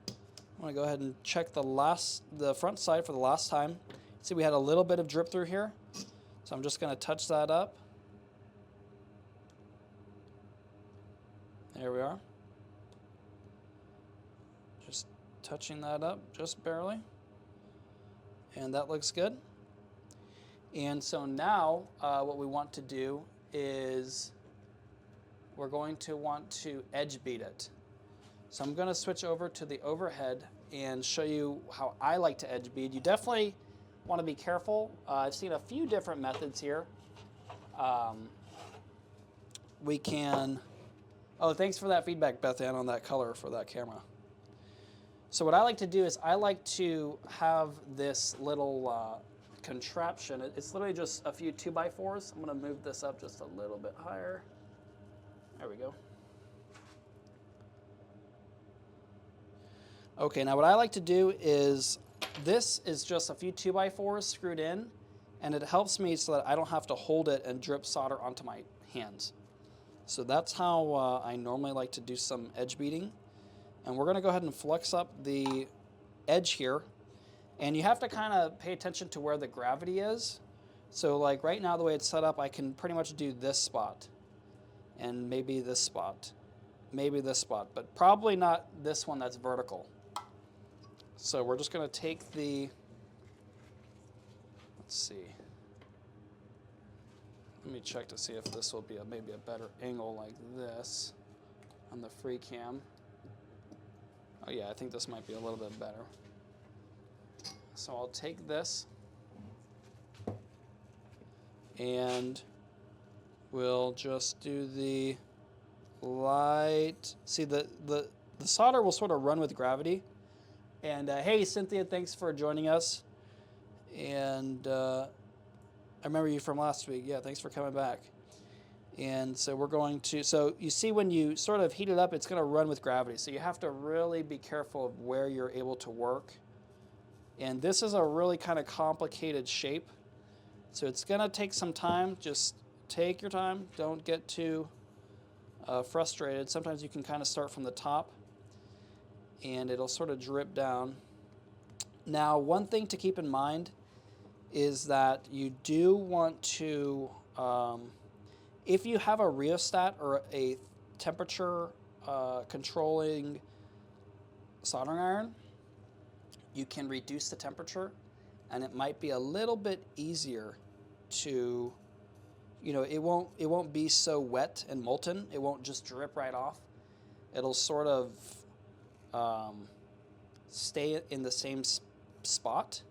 I'm going to go ahead and check the front side for the last time. See, we had a little bit of drip through here. So I'm just going to touch that up. There we are. Just touching that up just barely. And that looks good. And so now what we want to do is we're going to want to edge bead it. So I'm going to switch over to the overhead and show you how I like to edge bead. You definitely want to be careful. I've seen a few different methods here. We can... Oh, thanks for that feedback, Beth Ann, on that color for that camera. So what I like to do is I like to have this little contraption. It's literally just a few 2x4s. I'm going to move this up just a little bit higher. There we go. Okay, now what I like to do is, this is just a few 2x4s screwed in, and it helps me so that I don't have to hold it and drip solder onto my hands. So that's how I normally like to do some edge beading. And we're going to go ahead and flex up the edge here. And you have to kind of pay attention to where the gravity is. So like right now, the way it's set up, I can pretty much do this spot. And maybe this spot. Maybe this spot. But probably not this one that's vertical. So we're just going to take the... Let's see. Let me check to see if this will be maybe a better angle like this on the free cam. Oh yeah, I think this might be a little bit better. So I'll take this and we'll just do the light. See, the solder will sort of run with gravity. And hey, Cynthia, thanks for joining us. And I remember you from last week. Yeah, thanks for coming back. And so we're going to, so you see when you sort of heat it up, it's going to run with gravity. So you have to really be careful of where you're able to work. And this is a really kind of complicated shape. So it's going to take some time. Just take your time. Don't get too frustrated. Sometimes you can kind of start from the top. and it'll sort of drip down. Now, one thing to keep in mind is that you do want to, if you have a rheostat or a temperature controlling soldering iron, you can reduce the temperature, and it might be a little bit easier to, it won't be so wet and molten. It won't just drip right off. It'll sort of stay in the same spot.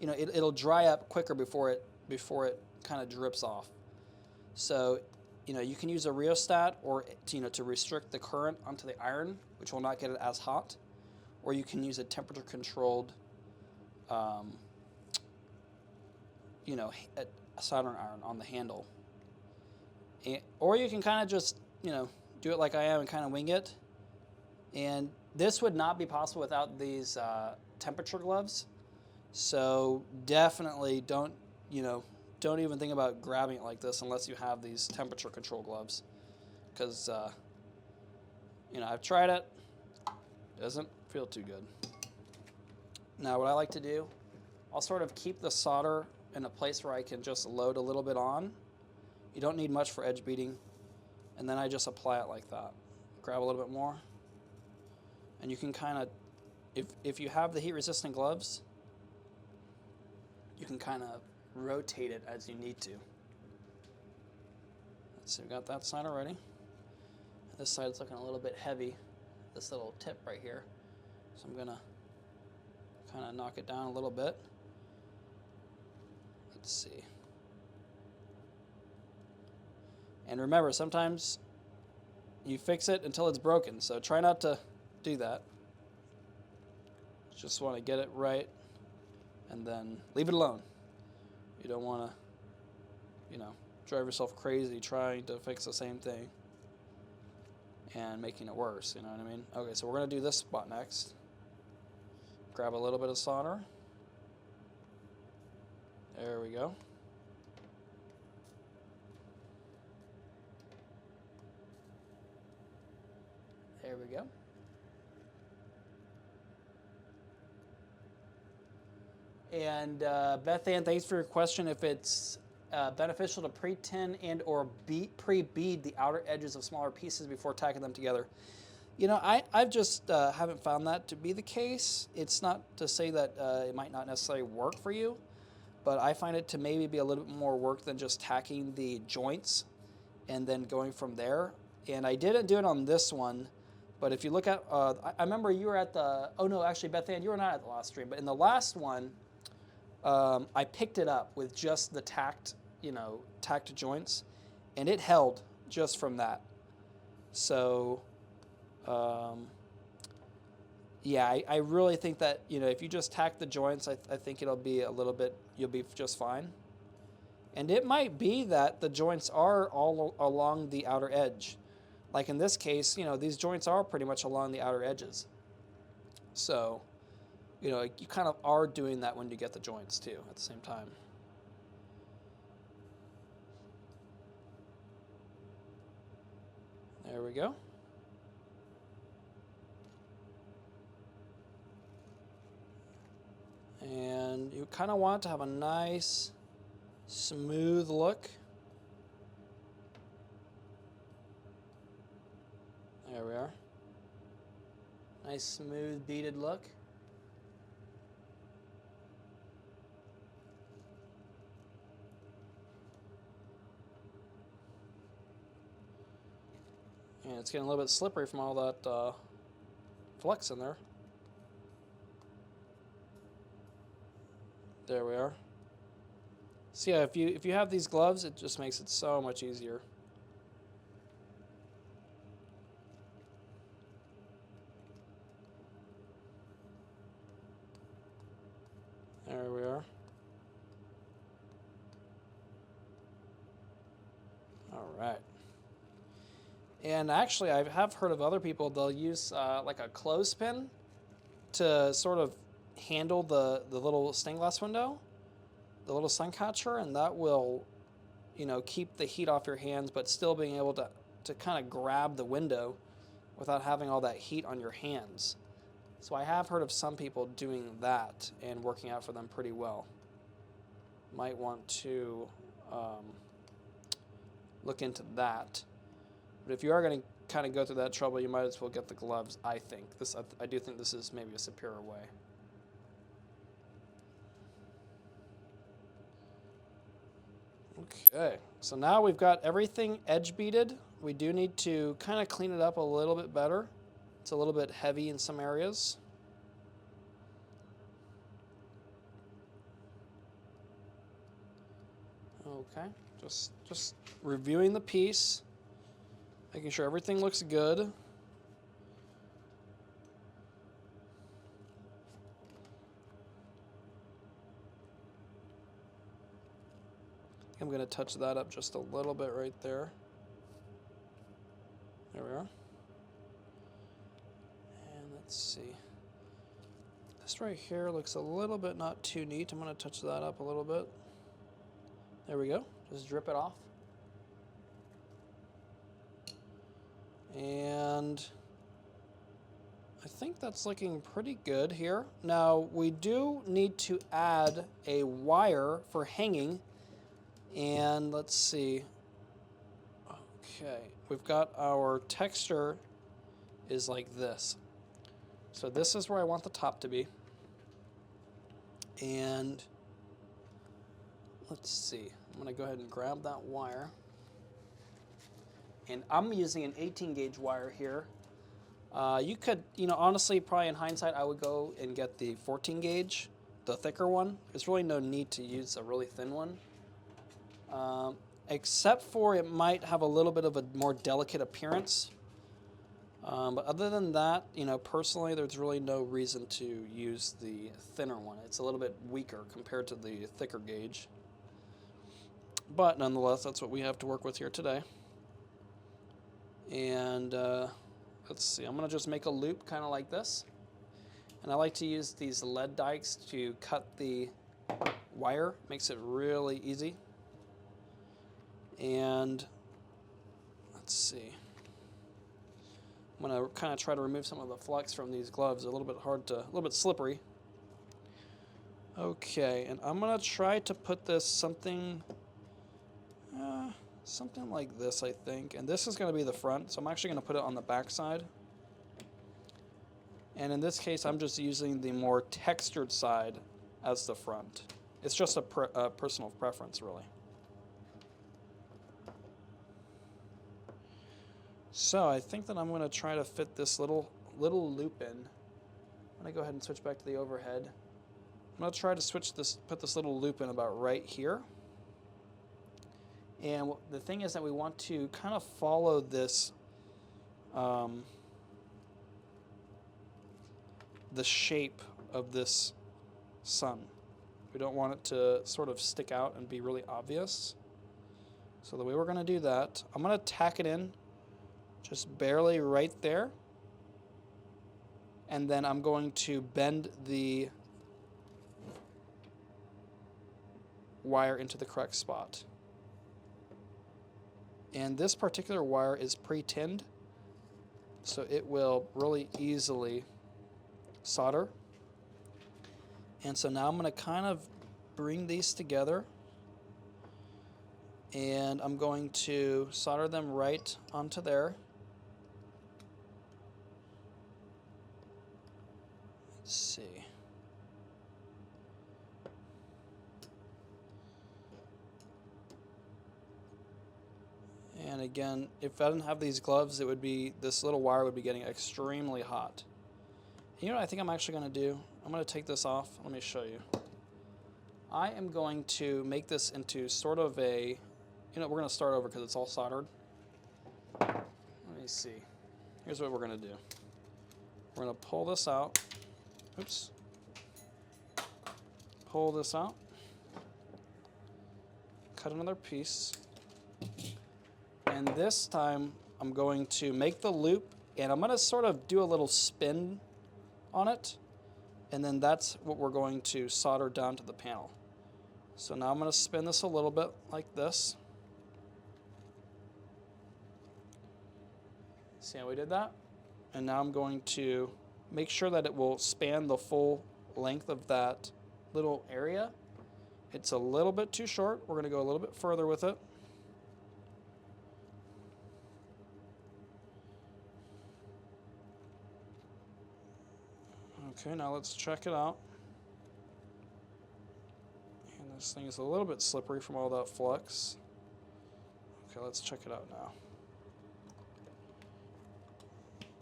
It'll dry up quicker before it kind of drips off. So, you can use a rheostat or to restrict the current onto the iron, which will not get it as hot, or you can use a temperature controlled, a soldering iron on the handle, or you can kind of just do it like I am and kind of wing it. And this would not be possible without these temperature gloves. So definitely don't even think about grabbing it like this unless you have these temperature control gloves, because I've tried it. Doesn't feel too good. Now what I like to do, I'll sort of keep the solder in a place where I can just load a little bit on. You don't need much for edge beading, and then I just apply it like that. Grab a little bit more, and you can kind of, if you have the heat resistant gloves, you can kind of rotate it as you need to. Let's see, we got that side already. This side's looking a little bit heavy, this little tip right here. So I'm gonna kind of knock it down a little bit. Let's see. And remember, sometimes you fix it until it's broken, so try not to do that. Just want to get it right and then leave it alone. You don't want to, drive yourself crazy trying to fix the same thing and making it worse, you know what I mean? Okay, so we're going to do this spot next. Grab a little bit of solder. There we go. There we go. And Beth Ann, thanks for your question. If it's beneficial to pre-tin and or pre-bead the outer edges of smaller pieces before tacking them together. I've just haven't found that to be the case. It's not to say that it might not necessarily work for you, but I find it to maybe be a little bit more work than just tacking the joints and then going from there. And I didn't do it on this one, but if you look at, I remember you were at the, oh no, actually Beth Ann, you were not at the last stream, but in the last one, I picked it up with just the tacked joints, and it held just from that. So, yeah, I really think that, if you just tack the joints, I think it'll be you'll be just fine. And it might be that the joints are all along the outer edge. Like in this case, these joints are pretty much along the outer edges. So, you kind of are doing that when you get the joints too at the same time. There we go. And you kind of want to have a nice, smooth look. There we are. Nice, smooth, beaded look. And it's getting a little bit slippery from all that flux in there. There we are. So yeah, if you have these gloves, it just makes it so much easier. There we are. All right. And actually, I have heard of other people, they'll use like a clothespin to sort of handle the little stained glass window, the little sun catcher, and that will, keep the heat off your hands, but still being able to kind of grab the window without having all that heat on your hands. So I have heard of some people doing that and working out for them pretty well. Might want to look into that. But if you are going to kind of go through that trouble, you might as well get the gloves, I think. I do think this is maybe a superior way. Okay, so now we've got everything edge beaded. We do need to kind of clean it up a little bit better. It's a little bit heavy in some areas. Okay, just reviewing the piece, making sure everything looks good. I'm going to touch that up just a little bit right there. There we are. And let's see. This right here looks a little bit not too neat. I'm going to touch that up a little bit. There we go. Just drip it off. And I think that's looking pretty good here. Now, we do need to add a wire for hanging. And let's see. Okay, we've got our texture is like this. So this is where I want the top to be. And let's see. I'm going to go ahead and grab that wire. And I'm using an 18 gauge wire here. You could, honestly, probably in hindsight, I would go and get the 14 gauge, the thicker one. There's really no need to use a really thin one. Except for it might have a little bit of a more delicate appearance. But other than that, personally, there's really no reason to use the thinner one. It's a little bit weaker compared to the thicker gauge. But nonetheless, that's what we have to work with here today. And let's see, I'm going to just make a loop kind of like this. And I like to use these lead dikes to cut the wire. Makes it really easy. And let's see. I'm going to kind of try to remove some of the flux from these gloves. They're a little bit slippery. Okay, and I'm going to try to put this something like this, I think. And this is going to be the front, so I'm actually going to put it on the back side. And in this case, I'm just using the more textured side as the front. It's just a personal preference, really. So I think that I'm going to try to fit this little loop in. I'm going to go ahead and switch back to the overhead. I'm going to try to put this little loop in about right here. And the thing is that we want to kind of follow this, the shape of this sun. We don't want it to sort of stick out and be really obvious. So the way we're going to do that, I'm going to tack it in just barely right there. And then I'm going to bend the wire into the correct spot. And this particular wire is pre-tinned, so it will really easily solder. And so now I'm going to kind of bring these together, and I'm going to solder them right onto there. Let's see. And again, if I didn't have these gloves, this little wire would be getting extremely hot. You know what I think I'm actually going to do? I'm going to take this off. Let me show you. I am going to make this into sort of a, we're going to start over because it's all soldered. Let me see. Here's what we're going to do. We're going to pull this out. Oops. Pull this out. Cut another piece. And this time, I'm going to make the loop, and I'm going to sort of do a little spin on it, and then that's what we're going to solder down to the panel. So now I'm going to spin this a little bit like this. See how we did that? And now I'm going to make sure that it will span the full length of that little area. It's a little bit too short. We're going to go a little bit further with it. Okay, now let's check it out. And this thing is a little bit slippery from all that flux. Okay, let's check it out now.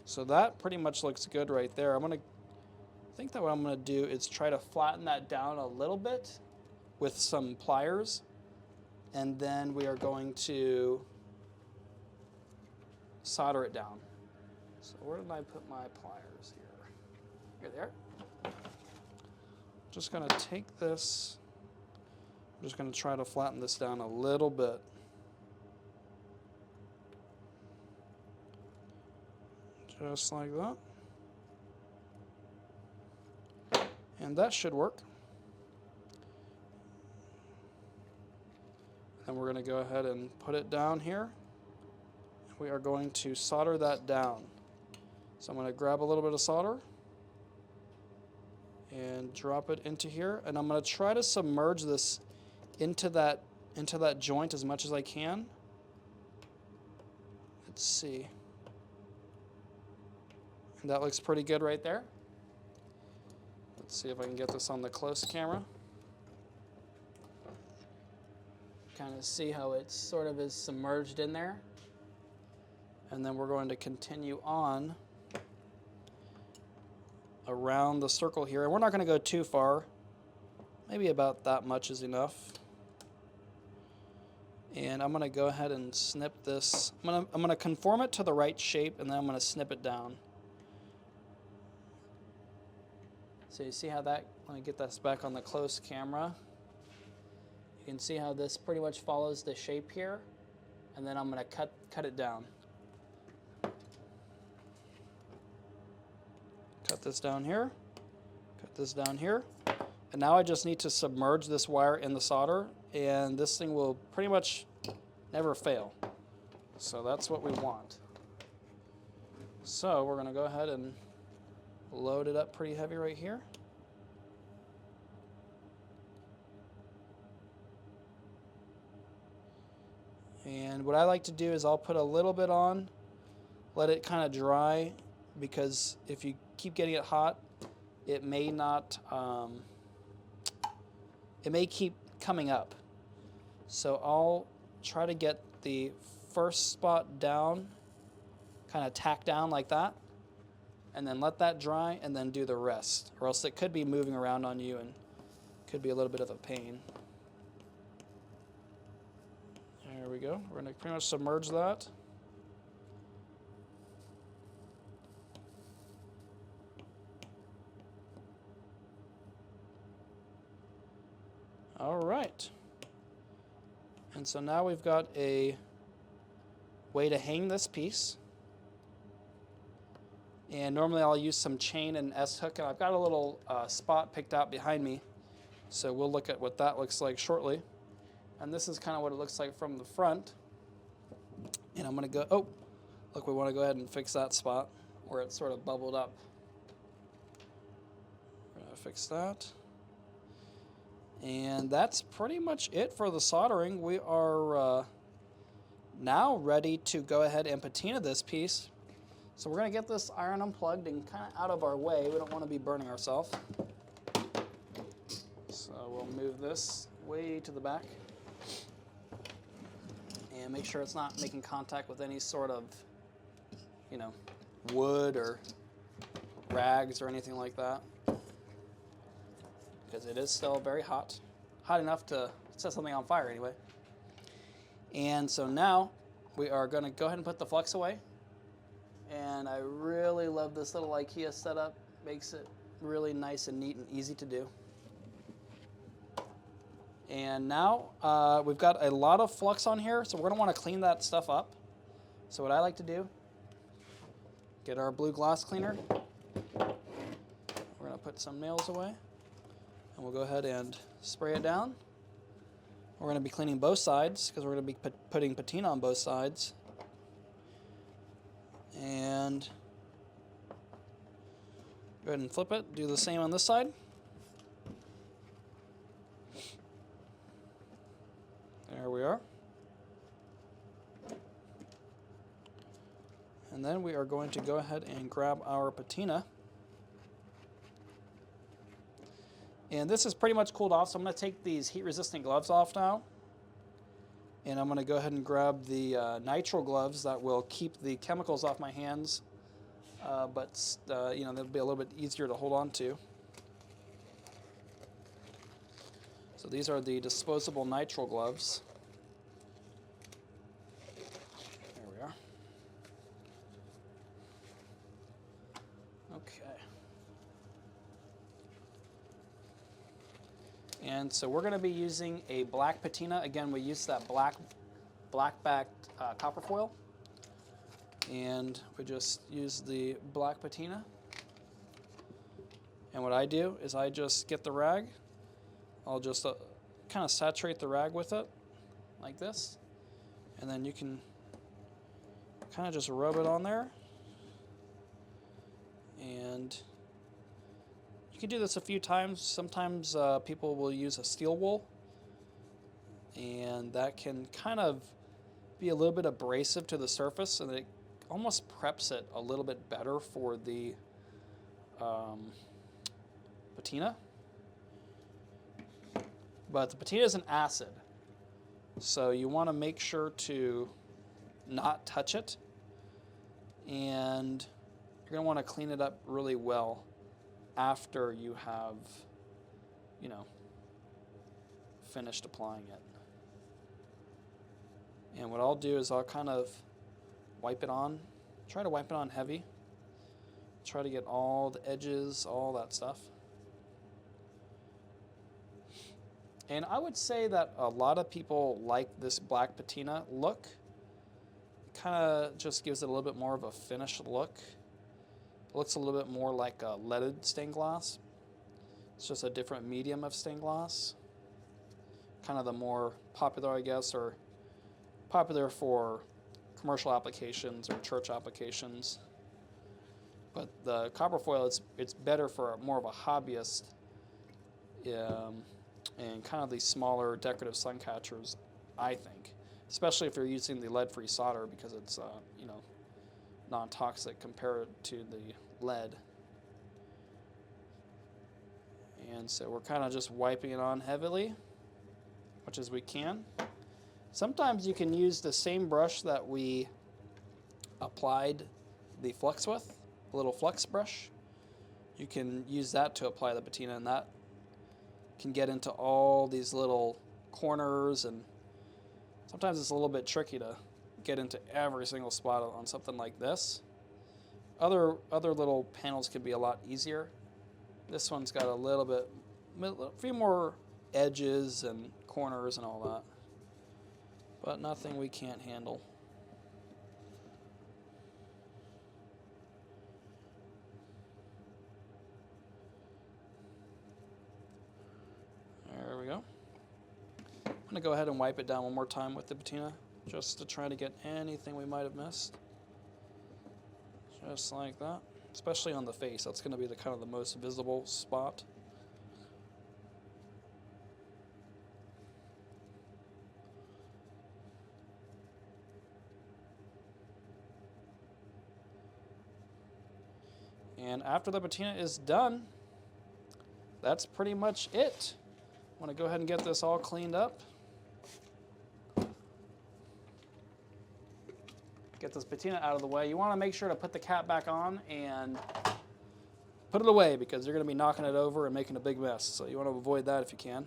So that pretty much looks good right there. I think that what I'm going to do is try to flatten that down a little bit with some pliers, and then we are going to solder it down. So where did I put my pliers here? Here they are. Just going to take this, I'm just going to try to flatten this down a little bit. Just like that. And that should work. And we're going to go ahead and put it down here. We are going to solder that down. So I'm going to grab a little bit of solder and drop it into here. And I'm going to try to submerge this into that joint as much as I can. Let's see. And that looks pretty good right there. Let's see if I can get this on the close camera. Kind of see how it sort of is submerged in there. And then we're going to continue on around the circle here. And we're not going to go too far. Maybe about that much is enough. And I'm going to go ahead and snip this. I'm going to conform it to the right shape, and then I'm going to snip it down. So you see how that, let me get this back on the close camera. You can see how this pretty much follows the shape here, and then I'm going to cut it down. Cut this down here, cut this down here, and now I just need to submerge this wire in the solder, and this thing will pretty much never fail. So that's what we want. So we're going to go ahead and load it up pretty heavy right here. And what I like to do is I'll put a little bit on, let it kind of dry, because if you keep getting it hot, it may not, it may keep coming up. So I'll try to get the first spot down, kind of tack down like that, and then let that dry and then do the rest, or else it could be moving around on you and could be a little bit of a pain. There we go. We're going to pretty much submerge that. All right. And so now we've got a way to hang this piece. And normally I'll use some chain and S-hook, and I've got a little spot picked out behind me. So we'll look at what that looks like shortly. And this is kind of what it looks like from the front. And I'm going to go, oh, look, we want to go ahead and fix that spot where it sort of bubbled up. We're going to fix that. And that's pretty much it for the soldering. We are now ready to go ahead and patina this piece. So we're going to get this iron unplugged and kind of out of our way. We don't want to be burning ourselves. So we'll move this way to the back. And make sure it's not making contact with any sort of, you know, wood or rags or anything like that. Because it is still very hot. Hot enough to set something on fire anyway. And so now we are going to go ahead and put the flux away. And I really love this little IKEA setup. Makes it really nice and neat and easy to do. And now we've got a lot of flux on here, so we're going to want to clean that stuff up. So what I like to do, get our blue gloss cleaner. We're going to put some nails away. And we'll go ahead and spray it down. We're going to be cleaning both sides because we're going to be putting patina on both sides. Go ahead and flip it. Do the same on this side. There we are. And then we are going to go ahead and grab our patina. And this is pretty much cooled off, so I'm going to take these heat-resistant gloves off now. And I'm going to go ahead and grab the nitrile gloves that will keep the chemicals off my hands, but you know, they'll be a little bit easier to hold on to. So these are the disposable nitrile gloves. There we are. Okay. And so we're going to be using a black patina. Again, we use that black-backed copper foil. And we just use the black patina. And what I do is I just get the rag. I'll just kind of saturate the rag with it, like this. And then you can kind of just rub it on there. And you can do this a few times. Sometimes people will use a steel wool, and that can kind of be a little bit abrasive to the surface, and it almost preps it a little bit better for the patina. But the patina is an acid, so you want to make sure to not touch it, and you're going to want to clean it up really well after you have, you know, finished applying it. And what I'll do is I'll kind of wipe it on, try to wipe it on heavy, try to get all the edges, all that stuff. And I would say that a lot of people like this black patina look. It kind of just gives it a little bit more of a finished look. It looks a little bit more like a leaded stained glass. It's just a different medium of stained glass. Kind of the more popular, I guess, or popular for commercial applications or church applications. But the copper foil, it's better for more of a hobbyist and kind of these smaller decorative sun catchers, I think. Especially if you're using the lead-free solder, because it's you know, non-toxic compared to the lead. And so we're kind of just wiping it on heavily, much as we can. Sometimes you can use the same brush that we applied the flux with, a little flux brush. You can use that to apply the patina, and that can get into all these little corners, and sometimes it's a little bit tricky to get into every single spot on something like this. Other little panels can be a lot easier. This one's got a few more edges and corners and all that, but nothing we can't handle. There we go. I'm going to go ahead and wipe it down one more time with the patina, just to try to get anything we might have missed. Just like that. Especially on the face, that's going to be the kind of the most visible spot. And after the patina is done, that's pretty much it. I want to go ahead and get this all cleaned up. Get this patina out of the way. You want to make sure to put the cap back on and put it away, because you're going to be knocking it over and making a big mess. So you want to avoid that if you can.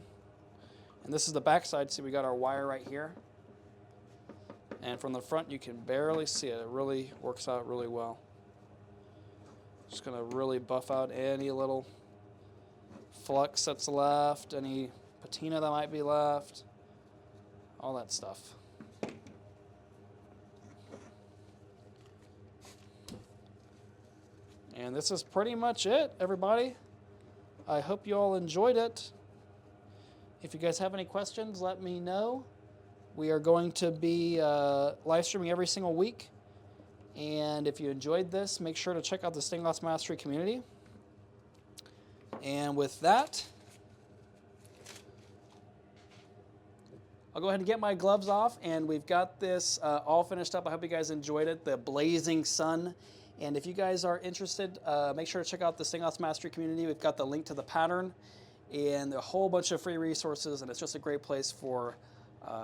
And this is the back side. See, we got our wire right here. And from the front, you can barely see it. It really works out really well. Just going to really buff out any little flux that's left, any patina that might be left, all that stuff. And this is pretty much it, everybody. I hope you all enjoyed it. If you guys have any questions, let me know. We are going to be live streaming every single week. And if you enjoyed this, make sure to check out the Stained Glass Mastery community. And with that, I'll go ahead and get my gloves off, and we've got this all finished up. I hope you guys enjoyed it, the blazing sun. And if you guys are interested, make sure to check out the Sting-Off Mastery community. We've got the link to the pattern and a whole bunch of free resources, and it's just a great place for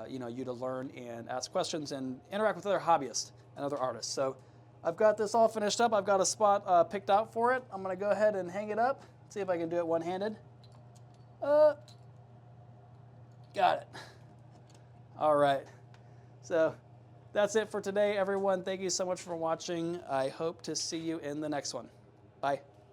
you to learn and ask questions and interact with other hobbyists and other artists. So I've got this all finished up. I've got a spot picked out for it. I'm going to go ahead and hang it up, see if I can do it one-handed. Got it. All right. So that's it for today, everyone. Thank you so much for watching. I hope to see you in the next one. Bye.